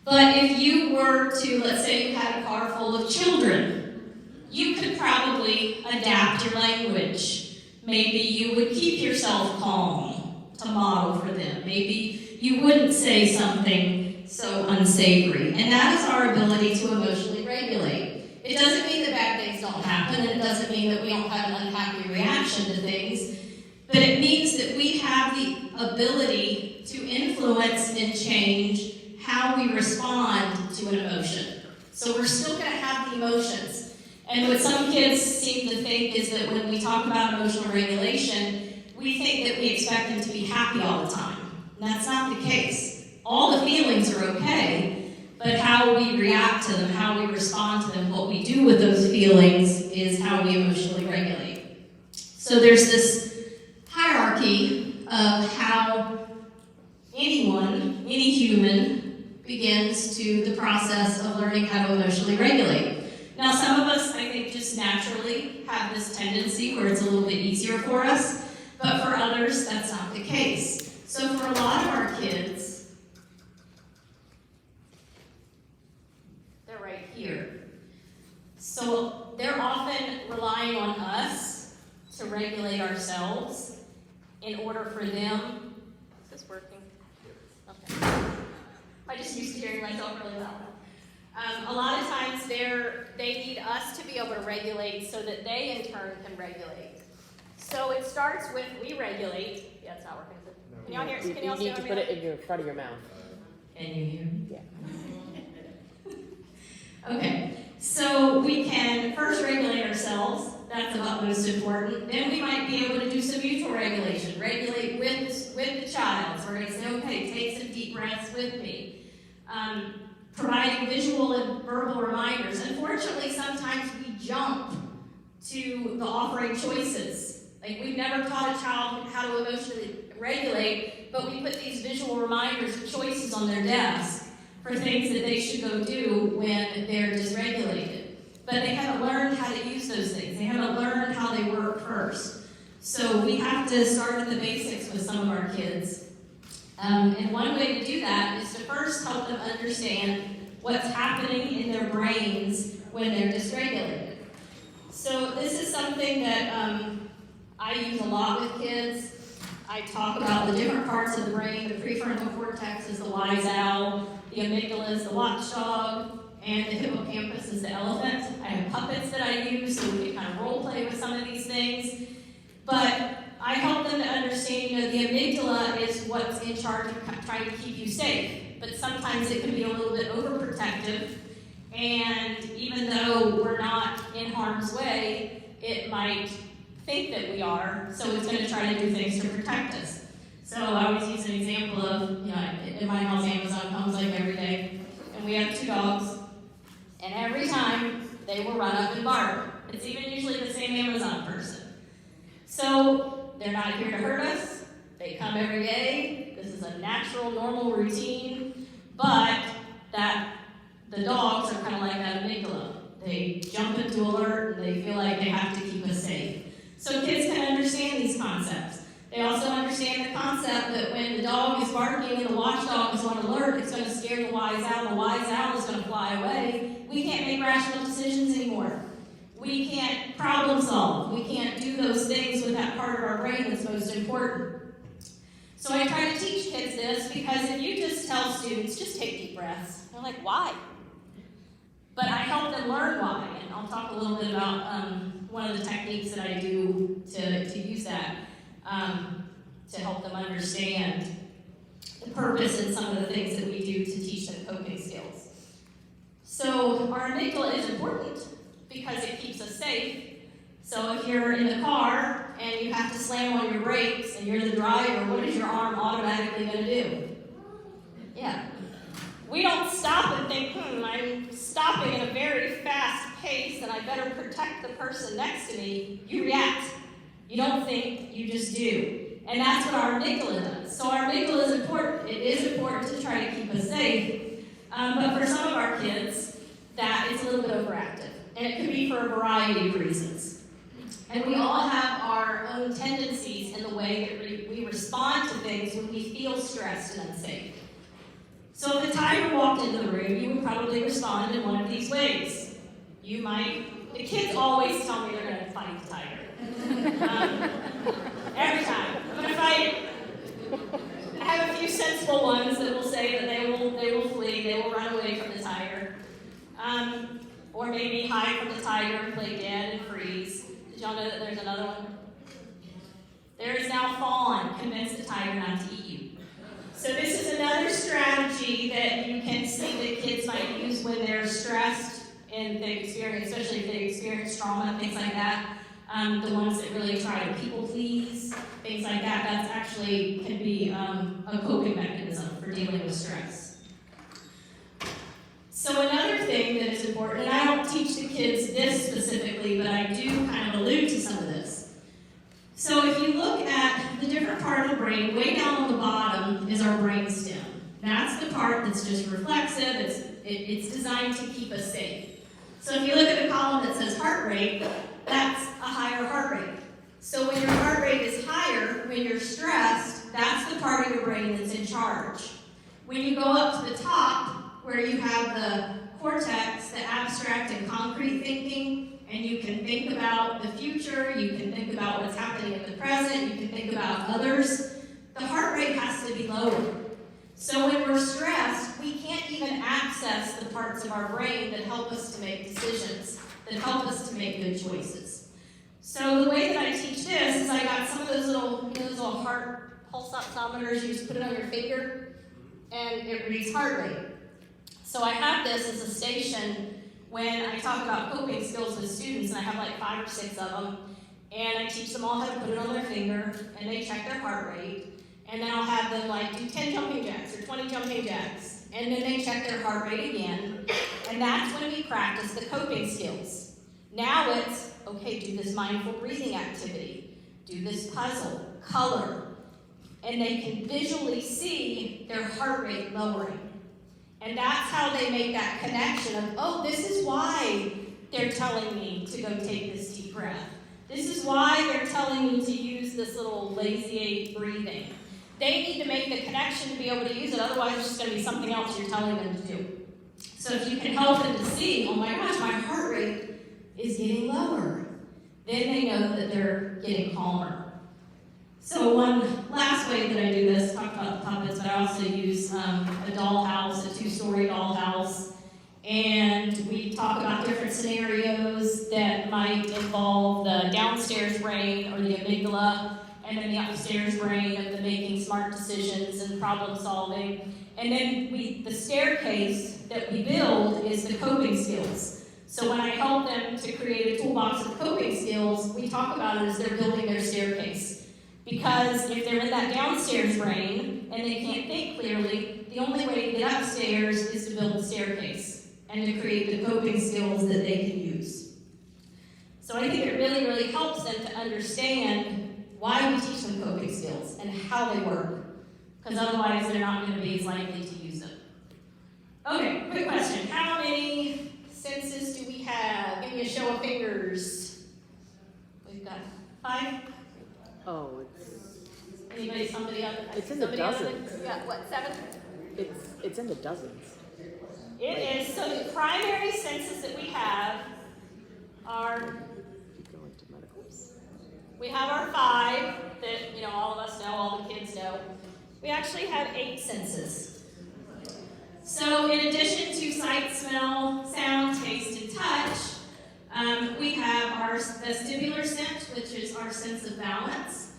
But if you were to, let's say you had a car full of children, you could probably adapt your language. Maybe you would keep yourself calm to model for them. Maybe you wouldn't say something so unsavory. And that is our ability to emotionally regulate. It doesn't mean that bad things don't happen, and it doesn't mean that we don't have an unhappy reaction to things, but it means that we have the ability to influence and change how we respond to an emotion. So we're still going to have the emotions. And what some kids seem to think is that when we talk about emotional regulation, we think that we expect them to be happy all the time. And that's not the case. All the feelings are okay, but how we react to them, how we respond to them, what we do with those feelings is how we emotionally regulate. So there's this hierarchy of how any human, begins to the process of learning how to emotionally regulate. Now, some of us, I think, just naturally have this tendency where it's a little bit easier for us, but for others, that's not the case. So for a lot of our kids, they're right here. So they're often relying on us to regulate ourselves in order for them. Is this working? Okay. I just used to hearing myself really loud. A lot of times they need us to be able to regulate so that they in turn can regulate. So it starts with we regulate. Yeah, it's not working. Is it? No. Can y'all hear? Can You y'all need to see put it in your front of your mouth. Can you hear me? Yeah. Okay, so we can first regulate ourselves. That's about most important. Then we might be able to do some mutual regulation. Regulate with the child. So we're going to say, okay, take some deep breaths with me. Providing visual and verbal reminders. Unfortunately, sometimes we jump to the offering choices. Like we've never taught a child how to emotionally regulate, but we put these visual reminders and choices on their desk for things that they should go do when they're dysregulated. But they haven't learned how to use those things. They haven't learned how they work first. So we have to start at the basics with some of our kids. And one way to do that is to first help them understand what's happening in their brains when they're dysregulated. So this is something that I use a lot with kids. I talk about the different parts of the brain. The prefrontal cortex is the wise owl, the amygdala is the watchdog, and the hippocampus is the elephant. I have puppets that I use so we can kind of role play with some of these things. But I help them to understand, the amygdala is what's in charge of trying to keep you safe. But sometimes it can be a little bit overprotective. And even though we're not in harm's way, it might think that we are, so it's going to try to do things to protect us. So I always use an example of, in my house, Amazon comes like every day, and we have 2 dogs, and every time they will run up and bark. It's even usually the same Amazon person. So they're not here to hurt us. They come every day. This is a natural, normal routine, but the dogs are kind of like that amygdala. They jump into alert and they feel like they have to keep us safe. So kids can understand these concepts. They also understand the concept that when the dog is barking and the watchdog is on alert, it's going to scare the wise owl. The wise owl is going to fly away. We can't make rational decisions anymore. We can't problem solve. We can't do those things with that part of our brain that's most important. So I try to teach kids this because if you just tell students, just take deep breaths, they're like, why? But I help them learn why, and I'll talk a little bit about one of the techniques that I do to use that to help them understand the purpose and some of the things that we do to teach them coping skills. So our amygdala is important because it keeps us safe. So if you're in the car and you have to slam on your brakes and you're the driver, what is your arm automatically going to do? Yeah. We don't stop and think, I'm stopping at a very fast pace and I better protect the person next to me. You react. You don't think, you just do. And that's what our amygdala does. So our amygdala is important. It is important to try to keep us safe. But for some of our kids, that is a little bit overactive. And it could be for a variety of reasons. And we all have our own tendencies in the way that we respond to things when we feel stressed and unsafe. So if a tiger walked into the room, you would probably respond in one of these ways. The kids always tell me they're going to fight the tiger. Every time. I'm going to fight it. I have a few sensible ones that will say that they will flee, they will run away from the tiger. Or maybe hide from the tiger and play dead and freeze. Did y'all know that there's another one? There is now fawn, convince the tiger not to eat you. So this is another strategy that you can see that kids might use when they're stressed and they experience, especially if they experience trauma and things like that. The ones that really try to people please, things like that, that's actually can be a coping mechanism for dealing with stress. So another thing that is important, and I don't teach the kids this specifically, but I do kind of allude to some of this. So if you look at the different part of the brain, way down on the bottom is our brain stem. That's the part that's just reflexive, it's designed to keep us safe. So if you look at the column that says heart rate, that's a higher heart rate. So when your heart rate is higher, when you're stressed, that's the part of your brain that's in charge. When you go up to the top, where you have the cortex, the abstract and concrete thinking, and you can think about the future, you can think about what's happening in the present, you can think about others, the heart rate has to be lower. So when we're stressed, we can't even access the parts of our brain that help us to make decisions, that help us to make good choices. So the way that I teach this is I got some of those little heart pulse oximeters, you just put it on your finger, and it reads heart rate. So I have this as a station when I talk about coping skills with students, and I have like 5 or 6 of them, and I teach them all how to put it on their finger, and they check their heart rate, and then I'll have them like do 10 jumping jacks or 20 jumping jacks, and then they check their heart rate again, and that's when we practice the coping skills. Now it's, okay, do this mindful breathing activity, do this puzzle, color, and they can visually see their heart rate lowering. And that's how they make that connection of, oh, this is why they're telling me to go take this deep breath. This is why they're telling me to use this little lazy breathing. They need to make the connection to be able to use it, otherwise it's just going to be something else you're telling them to do. So if you can help them to see, oh my gosh, my heart rate is getting lower, then they know that they're getting calmer. So one last way that I do this, talk about the puppets, but I also use a dollhouse, a 2-story dollhouse, and talk about different scenarios that might involve the downstairs brain or the amygdala, and then the upstairs brain of the making smart decisions and problem solving. And then the staircase that we build is the coping skills. So when I help them to create a toolbox of coping skills, we talk about it as they're building their staircase. Because if they're in that downstairs brain and they can't think clearly, the only way to get upstairs is to build a staircase and to create the coping skills that they can use. So I think it really, really helps them to understand why we teach them coping skills and how they work. Because otherwise they're not going to be as likely to use them. Okay, quick question. How many senses do we have? Give me a show of fingers. We've got 5. Oh, Anybody, somebody else? it's in the dozens. Yeah, what, 7? It's in the dozens. It is. So the primary senses that we have are, Keep going to medicals. we have our 5 that, all of us know, all the kids know. We actually have 8 senses. So in addition to sight, smell, sound, taste, and touch, we have the vestibular sense, which is our sense of balance.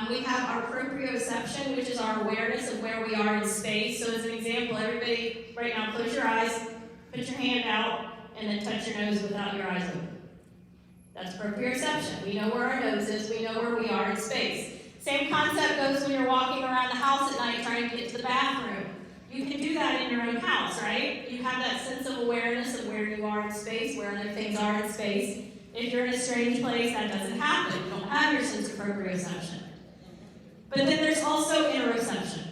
We have our proprioception, which is our awareness of where we are in space. So as an example, everybody right now close your eyes, put your hand out, and then touch your nose without your eyes open. That's proprioception. We know where our nose is, we know where we are in space. Same concept goes when you're walking around the house at night trying to get to the bathroom. You can do that in your own house, right? You have that sense of awareness of where you are in space, where other things are in space. If you're in a strange place, that doesn't happen. You don't have your sense of proprioception. But then there's also interoception.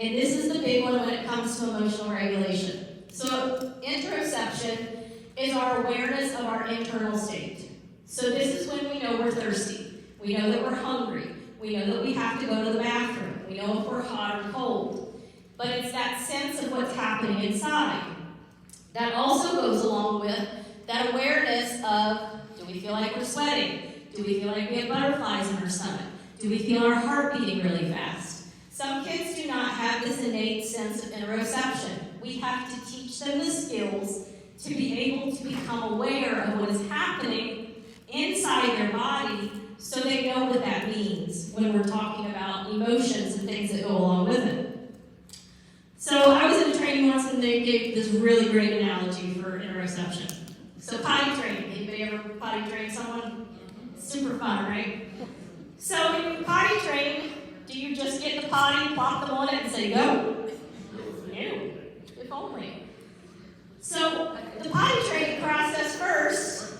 And this is the big one when it comes to emotional regulation. So interoception is our awareness of our internal state. So this is when we know we're thirsty. We know that we're hungry. We know that we have to go to the bathroom. We know if we're hot or cold. But it's that sense of what's happening inside. That also goes along with that awareness of, do we feel like we're sweating? Do we feel like we have butterflies in our stomach? Do we feel our heart beating really fast? Some kids do not have this innate sense of interoception. We have to teach them the skills to be able to become aware of what is happening inside their body so they know what that means when we're talking about emotions and things that go along with it. So I was in a training once and they gave this really great analogy for interoception. So potty training. Anybody ever potty train someone? Super fun, right? So when you potty train, do you just get the potty, plop them on it, and say, go? No. If only. So the potty training process first,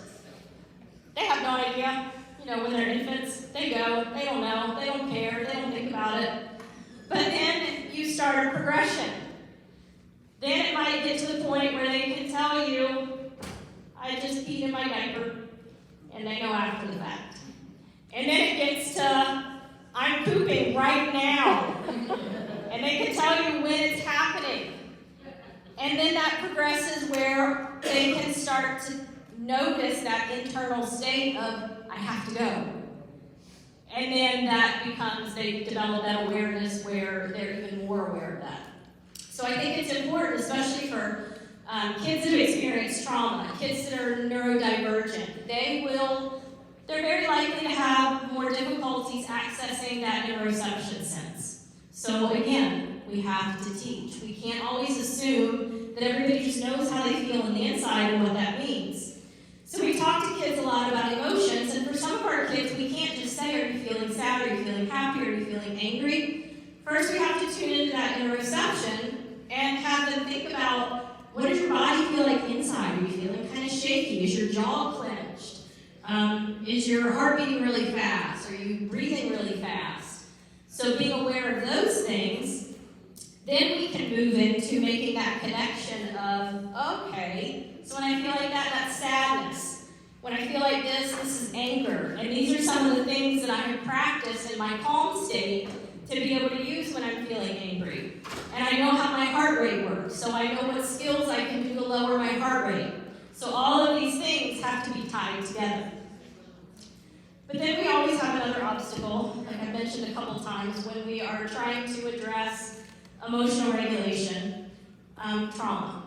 they have no idea. When they're infants, they go, they don't know, they don't care, they don't think about it. But then you start a progression. Then it might get to the point where they can tell you, I just peed in my diaper, and they know after the fact. And then it gets to, I'm pooping right now. And they can tell you when it's happening. And then that progresses where they can start to notice that internal state of, I have to go. And then that becomes, they develop that awareness where they're even more aware of that. So I think it's important, especially for kids that have experienced trauma, kids that are neurodivergent. They're very likely to have more difficulties accessing that interoception sense. So again, we have to teach. We can't always assume that everybody just knows how they feel on the inside and what that means. So we talk to kids a lot about emotions, and for some of our kids, we can't just say, are you feeling sad, are you feeling happy, are you feeling angry? First, we have to tune into that interoception and have them think about, what does your body feel like inside? Are you feeling kind of shaky? Is your jaw clenched? Is your heart beating really fast? Are you breathing really fast? So being aware of those things, then we can move into making that connection of, okay, so when I feel like that, that's sadness. When I feel like this is anger. And these are some of the things that I have practiced in my calm state to be able to use when I'm feeling angry. And I know how my heart rate works, so I know what skills I can do to lower my heart rate. So all of these things have to be tied together. But then we always have another obstacle, like I mentioned a couple times, when we are trying to address emotional regulation, trauma.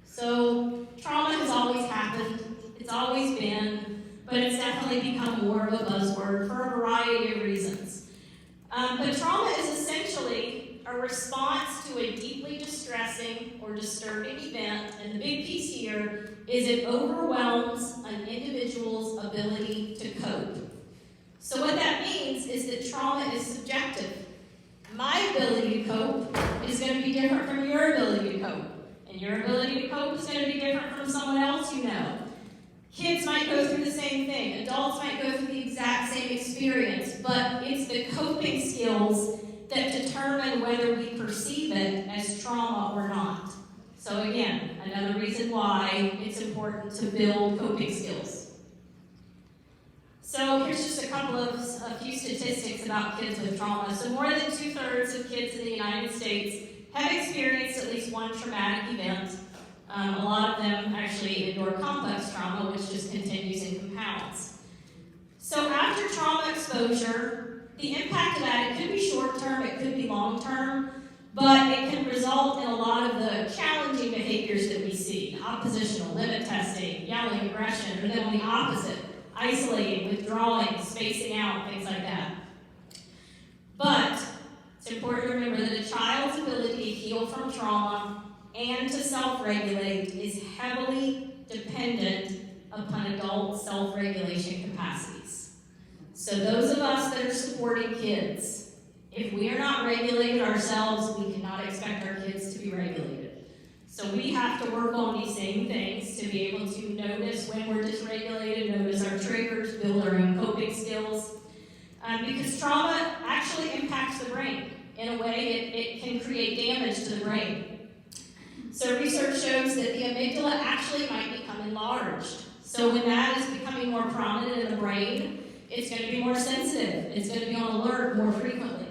So So trauma has always happened, it's always been, but it's definitely become more of a buzzword for a variety of reasons. But trauma is essentially a response to a deeply distressing or disturbing event, and the big piece here is it overwhelms an individual's ability to cope. So what that means is that trauma is subjective. My ability to cope is going to be different from your ability to cope, and your ability to cope is going to be different from someone else you know. Kids might go through the same thing, adults might go through the exact same experience, but it's the coping skills that determine whether we perceive it as trauma or not. So again, another reason why it's important to build coping skills. So here's just a few statistics about kids with trauma. So more than 2/3 of kids in the United States have experienced at least one traumatic event. A lot of them actually endure complex trauma, which just continues and compounds. So after trauma exposure, the impact of that, it could be short-term, it could be long-term, but it can result in a lot of the challenging behaviors that we see: oppositional, limit testing, yelling, aggression, or then on the opposite, isolating, withdrawing, spacing out, things like that. But it's important to remember that a child's ability to heal from trauma and to self-regulate is heavily dependent upon adult self-regulation capacities. So those of us that are supporting kids, if we are not regulated ourselves, we cannot expect our kids to be regulated. So we have to work on these same things to be able to notice when we're dysregulated, notice our triggers, build our own coping skills. Because trauma actually impacts the brain. In a way, it can create damage to the brain. So research shows that the amygdala actually might become enlarged. So when that is becoming more prominent in the brain, it's going to be more sensitive. It's going to be on alert more frequently.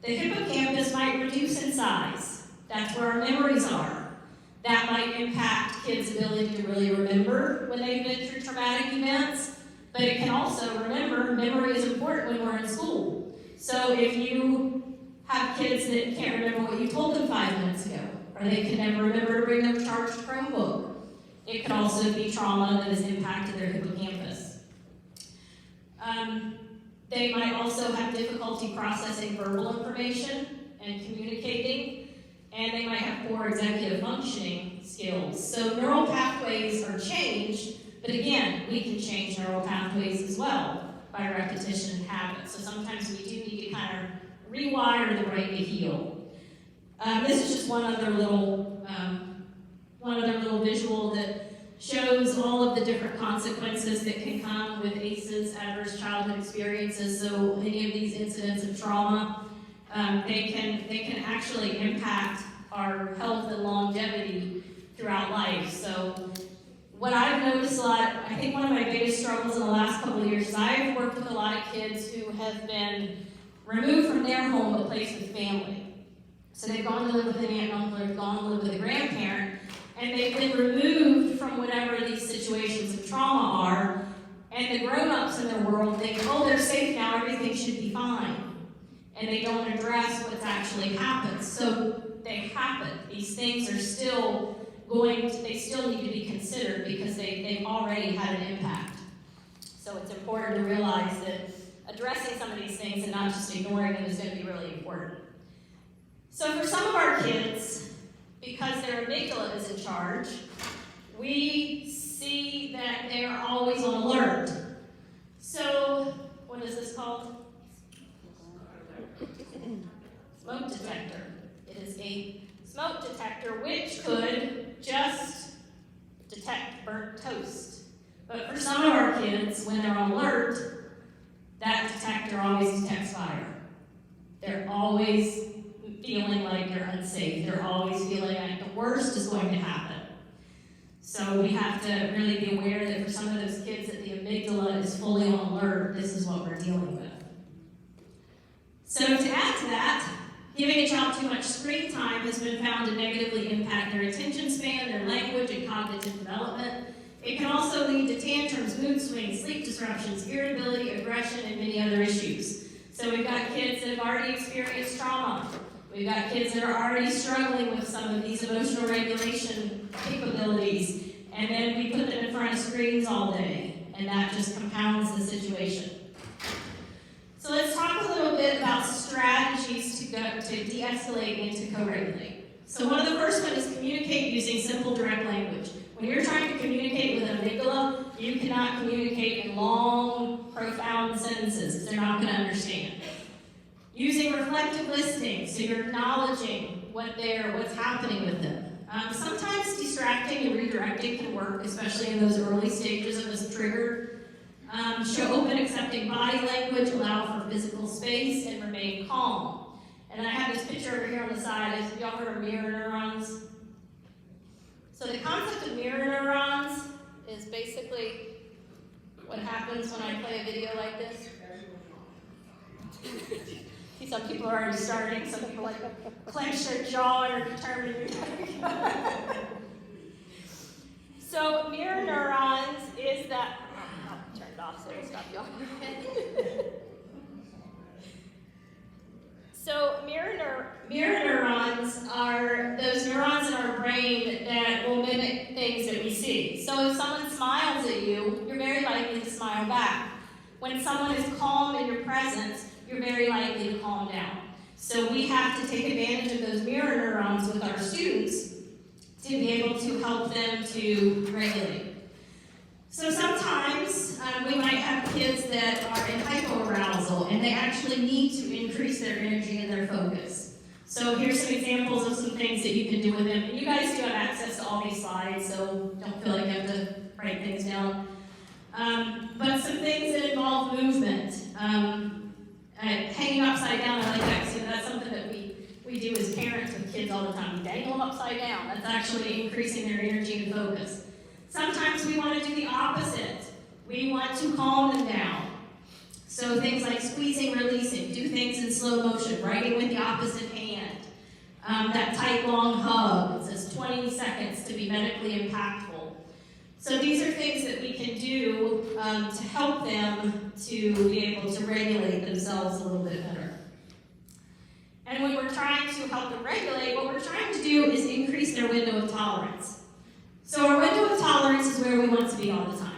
The hippocampus might reduce in size. That's where our memories are. That might impact kids' ability to really remember when they've been through traumatic events. But it can also, remember, memory is important when we're in school. So if you have kids that can't remember what you told them 5 minutes ago, or they can never remember to bring their charged Chromebook, it could also be trauma that has impacted their hippocampus. They might also have difficulty processing verbal information and communicating, and they might have poor executive functioning skills. So neural pathways are changed, but again, we can change neural pathways as well by repetition and habit. So sometimes we do need to kind of rewire the brain to heal. This is just one other little visual that shows all of the different consequences that can come with ACEs, adverse childhood experiences. So any of these incidents of trauma, they can actually impact our health and longevity throughout life. So what I've noticed a lot, I think one of my biggest struggles in the last couple of years is I've worked with a lot of kids who have been removed from their home but placed with family. So they've gone to live with an aunt and uncle, or gone to live with a grandparent, and they've been removed from whatever these situations of trauma are, and the grown-ups in their world think, oh, they're safe now, everything should be fine. And they don't address what's actually happened. So they happen. These things are still they still need to be considered because they've already had an impact. So it's important to realize that addressing some of these things and not just ignoring them is going to be really important. So for some of our kids, because their amygdala is in charge, we see that they are always on alert. So, what is this called? Smoke detector. It is a smoke detector which could just detect burnt toast. But for some of our kids, when they're on alert, that detector always detects fire. They're always feeling like they're unsafe. They're always feeling like the worst is going to happen. So we have to really be aware that for some of those kids that the amygdala is fully on alert, this is what we're dealing with. So to add to that, giving a child too much screen time has been found to negatively impact their attention span, their language, and cognitive development. It can also lead to tantrums, mood swings, sleep disruptions, irritability, aggression, and many other issues. So we've got kids that have already experienced trauma. We've got kids that are already struggling with some of these emotional regulation capabilities. of screens all day, and that just compounds the situation. So let's talk a little bit about strategies to de-escalate and to co-regulate. So one of the first one is communicate using simple, direct language. When you're trying to communicate with an amygdala, you cannot communicate in long, profound sentences. They're not going to understand. Using reflective listening, so you're acknowledging what's happening with them. Sometimes distracting and redirecting can work, especially in those early stages of this trigger. Show open, accepting body language, allow for physical space, and remain calm. And I have this picture over here on the side. Have y'all heard of mirror neurons? So the concept of mirror neurons is basically what happens when I play a video like this. See, some people are already starting. Some people clench their jaw and are determined to So mirror neurons is that. Oh, turned off, so it'll stop y'all. So mirror neurons are those neurons in our brain that will mimic things that we see. So if someone smiles at you, you're very likely to smile back. When someone is calm in your presence, you're very likely to calm down. So we have to take advantage of those mirror neurons with our students to be able to help them to regulate. So sometimes we might have kids that are in hypoarousal and they actually need to increase their energy and their focus. So here's some examples of some things that you can do with them. And you guys do have access to all these slides, so don't feel like you have to write things down. But some things that involve movement. Hanging upside down, I like that. So that's something that we do as parents with kids all the time. We dangle them upside down. That's actually increasing their energy and focus. Sometimes we want to do the opposite. We want to calm them down. So things like squeezing, releasing, do things in slow motion, writing with the opposite hand. That tight, long hug, it says 20 seconds to be medically impactful. So these are things that we can do to help them to be able to regulate themselves a little bit better. And when we're trying to help them regulate, what we're trying to do is increase their window of tolerance. So our window of tolerance is where we want to be all the time.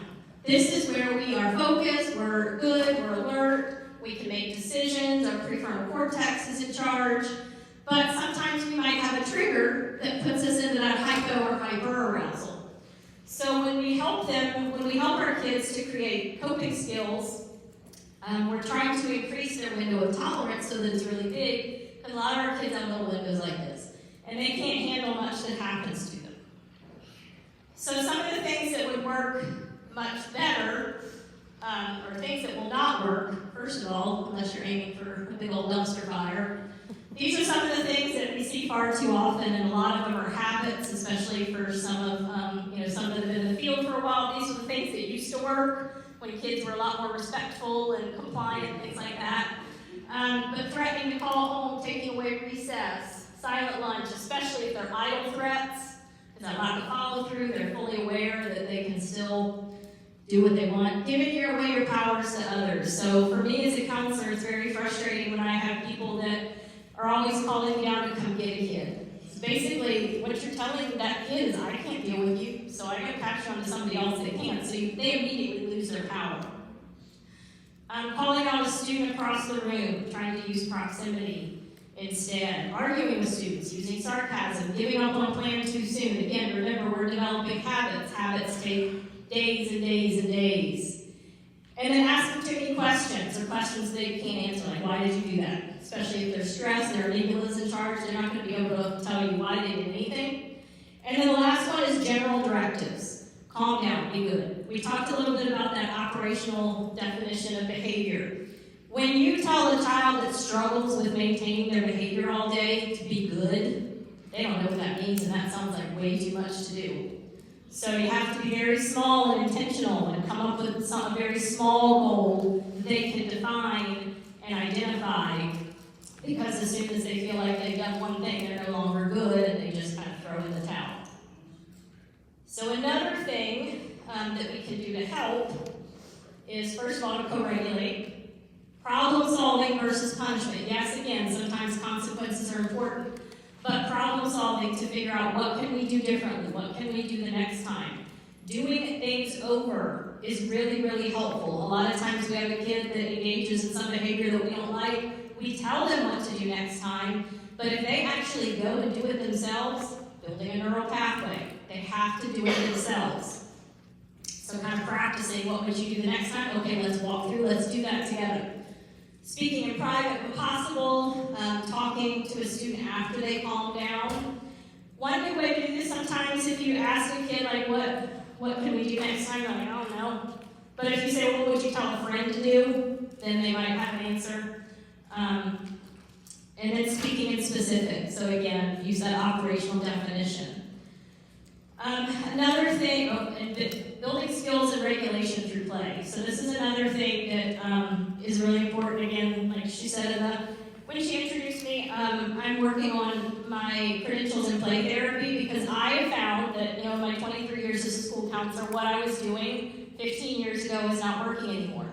This is where we are focused, we're good, we're alert, we can make decisions, our prefrontal cortex is in charge, but sometimes we might have a trigger that puts us into that hypo or hyperarousal. So when we help our kids to create coping skills, we're trying to increase their window of tolerance so that it's really big, because a lot of our kids have little windows like this, and they can't handle much that happens to them. So some of the things that would work much better, or things that will not work, first of all, unless you're aiming for a big old dumpster fire, these are some of the things that we see far too often, and a lot of them are habits, especially for some of some that have been in the field for a while. These are the things that used to work when kids were a lot more respectful and compliant, things like that. But threatening to call home, taking away recess, silent lunch, especially if they're idle threats, because that lack of follow through, they're fully aware that they can still do what they want. Giving away your powers to others. So for me as a counselor, it's very frustrating when I have people that are always calling me down to come get a kid. So basically, what you're telling that kid is, I can't deal with you, so I'm going to pass you on to somebody else that can. So they immediately lose their power. Calling out a student across the room, trying to use proximity instead. Arguing with students, using sarcasm, giving up on a plan too soon. Again, remember, we're developing habits. Habits take days and days and days. And then asking too many questions, or questions they can't answer, like, why did you do that? Especially if they're stressed, their amygdala's in charge, they're not going to be able to tell you why they did anything. And then the last one is general directives. Calm down, be good. We talked a little bit about that operational definition of behavior. When you tell a child that struggles with maintaining their behavior all day to be good, they don't know what that means, and that sounds like way too much to do. So you have to be very small and intentional and come up with a very small goal that they can define and identify, because as soon as they feel like they've done one thing, they're no longer good, and they just kind of throw in the towel. So another thing that we can do to help is, first of all, to co-regulate. Problem solving versus punishment. Yes, again, sometimes consequences are important, but problem solving to figure out what can we do differently, what can we do the next time. Doing things over is really, really helpful. A lot of times we have a kid that engages in some behavior that we don't like. We tell them what to do next time, but if they actually go and do it themselves, building a neural pathway, they have to do it themselves. So kind of practicing, what would you do the next time? Okay, let's walk through, let's do that together. Speaking in private when possible, talking to a student after they calm down. One good way to do this sometimes, if you ask a kid, like, what can we do next time? They're like, I don't know. But if you say, well, what would you tell a friend to do? Then they might have an answer. And then speaking in specific. So again, use that operational definition. Another thing, and building skills and regulation through play. So this is another thing that is really important. Again, like she said, when she introduced me, I'm working on my credentials in play therapy because I have found that, in my 23 years as a school counselor, what I was doing 15 years ago is not working anymore.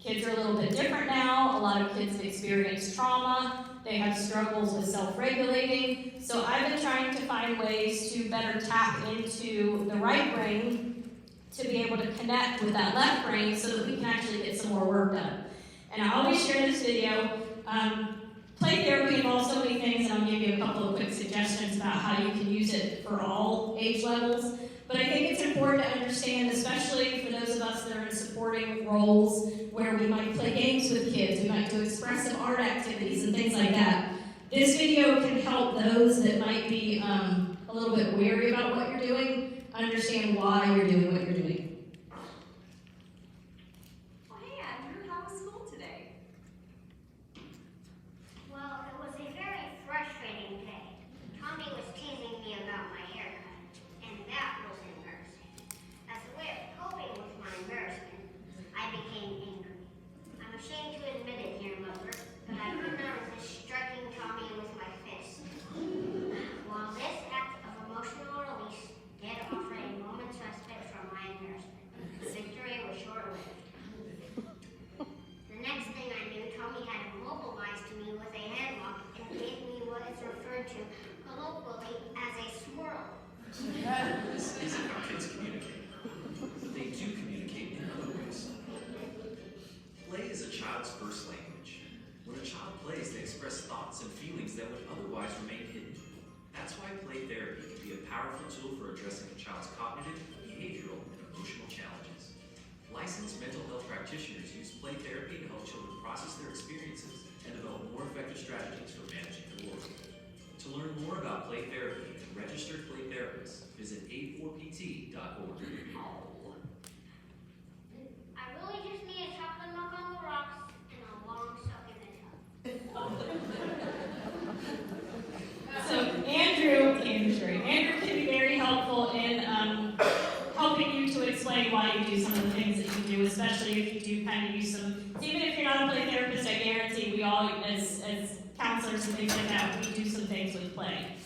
Kids are a little bit different now. A lot of kids have experienced trauma. They have struggles with self-regulating. So I've been trying to find ways to better tap into the right brain to be able to connect with that left brain so that we can actually get some more work done. And I always share this video. Play therapy involves so many things, and I'll give you a couple of quick suggestions about how you can use it for all age levels. But I think it's important to understand, especially for those of us that are in supporting roles where we might play games with kids, we might do expressive art activities and things like that. This video can help those that might be a little bit wary about what you're doing, understand why you're doing what you're doing. Well, hey, Andrew, how was school today? Well, it was a very frustrating day. Tommy was teasing me about my haircut, and that was embarrassing. As a way of coping with my embarrassment, I became angry. I'm ashamed to admit it here, Mother, but I could not resist striking Tommy with my fist. While this act of emotional release did offer a moment's respite from my embarrassment, the victory was short-lived. The next thing I knew, Tommy had immobilized me with a headlock and gave me what is referred to colloquially as a swirl. This isn't how kids communicate, but they do communicate in other ways. Play is a child's first language. When a child plays, they express thoughts and feelings that would otherwise remain hidden. That's why play therapy can be a powerful tool for addressing a child's cognitive, behavioral, and emotional challenges. Licensed mental health practitioners use play therapy to help children process their experiences and develop more effective strategies for managing their world. To learn more about play therapy and registered play therapists, visit 84pt.org. I really just need a chocolate milk on the rocks and a long soak in the tub. So Andrew can be very helpful in helping you to explain why you do some of the things that you do, especially if you do kind of use some. Even if you're not a play therapist, I guarantee we all, as counselors and things like that, we do some things with play.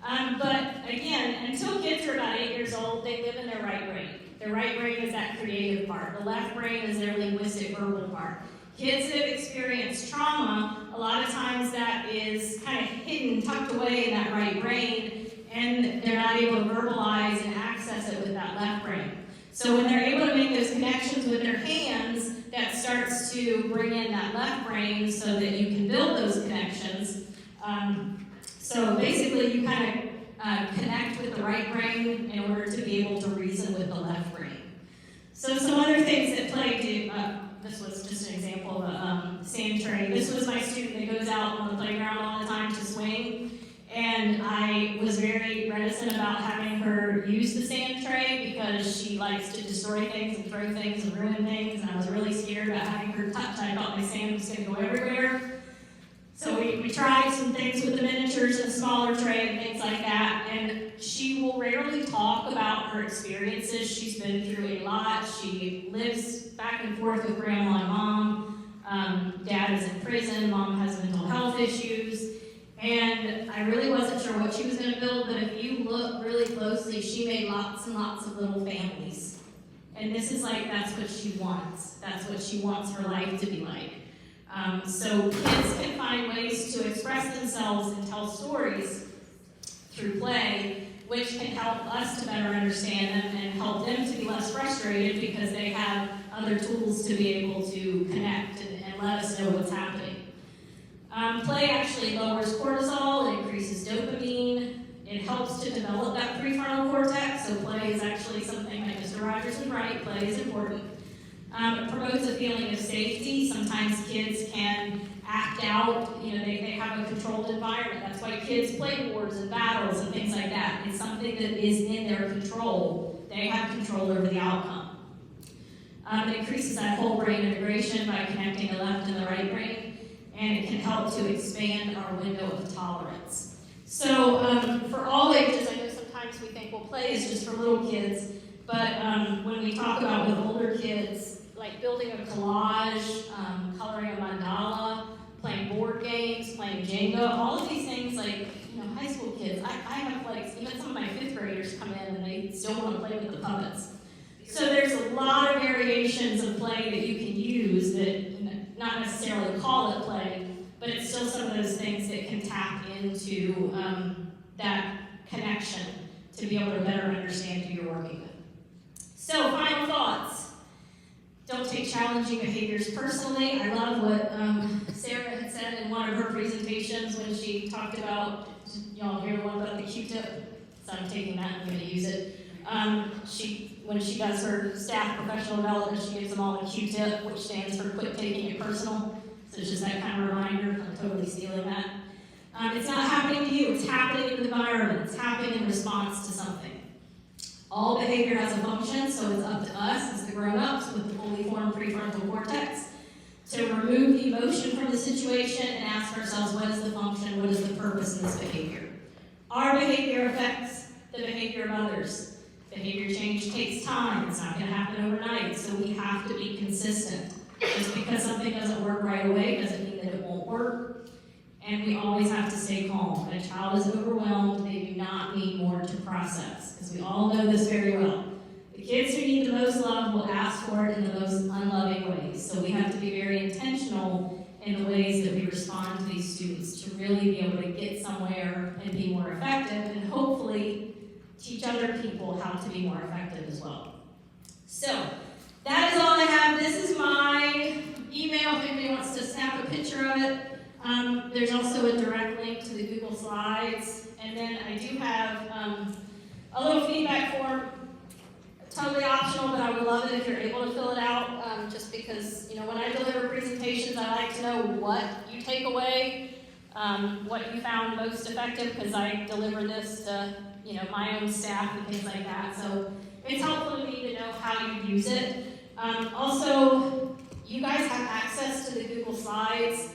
But again, until kids are about 8 years old, they live in their right brain. Their right brain is that creative part. The left brain is their linguistic verbal part. Kids that have experienced trauma, a lot of times that is kind of hidden, tucked away in that right brain, and they're not able to verbalize and access it with that left brain. So when they're able to make those connections with their hands, that starts to bring in that left brain so that you can build those connections. So basically you kind of connect with the right brain in order to be able to reason with the left brain. So some other things that play do, this was just an example of a sand tray. This was my student that goes out on the playground all the time to swing. And I was very reticent about having her use the sand tray because she likes to destroy things and throw things and ruin things. And I was really scared about having her touch. I thought my sand was going to go everywhere. So we tried some things with the miniatures and the smaller tray and things like that. And she will rarely talk about her experiences. She's been through a lot. She lives back and forth with grandma and mom. Dad is in prison. Mom has mental health issues. And I really wasn't sure what she was going to build, but if you look really closely, she made lots and lots of little families. And this is like, that's what she wants. That's what she wants her life to be like. So kids can find ways to express themselves and tell stories through play, which can help us to better understand them and help them them to be less frustrated because they have other tools to be able to connect and let us know what's happening. Play actually lowers cortisol, it increases dopamine, it helps to develop that prefrontal cortex, so play is actually something like Mr. Rogers is right, play is important. It promotes a feeling of safety. Sometimes kids can act out, they have a controlled environment. That's why kids play wars and battles and things like that. It's something that is in their control. They have control over the outcome. It increases that whole brain integration by connecting the left and the right brain, and it can help to expand our window of tolerance. So for all ages, I know sometimes we think, well, play is just for little kids, but when we talk about with older kids, like building a collage, coloring a mandala, playing board games, playing Jenga, all of these things, like, high school kids, I have, like, even some of my 5th graders come in and they still want to play with the puppets. So there's a lot of variations of play that you can use that, not necessarily call it play, but it's still some of those things that can tap into that connection to be able to better understand who you're working with. So, final thoughts. Don't take challenging behaviors personally. I love what Sarah had said in one of her presentations when she talked about, y'all hear the one about the Q-tip? So I'm taking that and I'm going to use it. When she does her staff professional development, she gives them all the Q-tip, which stands for quit taking it personal. So it's just that kind of reminder. I'm totally stealing that. It's not happening to you. It's happening in the environment. It's happening in response to something. All behavior has a function, so it's up to us as the grown-ups with the fully formed prefrontal cortex to remove the emotion from the situation and ask ourselves, what is the function, what is the purpose of this behavior? Our behavior affects the behavior of others. Behavior change takes time. It's not going to happen overnight, so we have to be consistent. Just because something doesn't work right away doesn't mean that it won't work. And we always have to stay calm. When a child is overwhelmed, they do not need more to process, because we all know this very well. The kids who need the most love will ask for it in the most unloving ways. So we have to be very intentional in the ways that we respond to these students to really be able to get somewhere and be more effective, and hopefully teach other people how to be more effective as well. So that is all I have. This is my email if anybody wants to snap a picture of it. There's also a direct link to the Google Slides. And then I do have a little feedback form, totally optional, but I would love it if you're able to fill it out, just because, when I deliver presentations, I like to know what you take away, what you found most effective, because I deliver this to, my own staff and things like that. So it's helpful to me to know how you use it. Also, you guys have access to the Google Slides.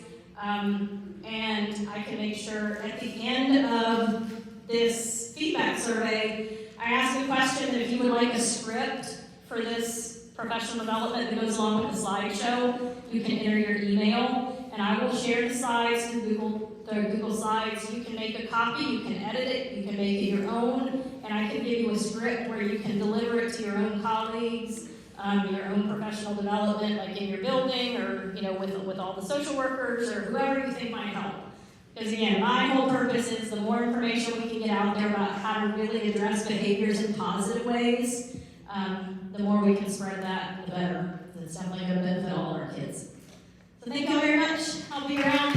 And I can make sure at the end of this feedback survey, I ask a question that if you would like a script for this professional development that goes along with the slideshow, you can enter your email, and I will share the slides through Google Slides. You can make a copy, you can edit it, you can make it your own, and I can give you a script where you can deliver it to your own colleagues, your own professional development, like in your building, or with all the social workers, or whoever you think might help. Because again, my whole purpose is the more information we can get out there about how to really address behaviors in positive ways, the more we can spread that, the better. It's definitely going to benefit all our kids. So thank you all very much. I'll be around.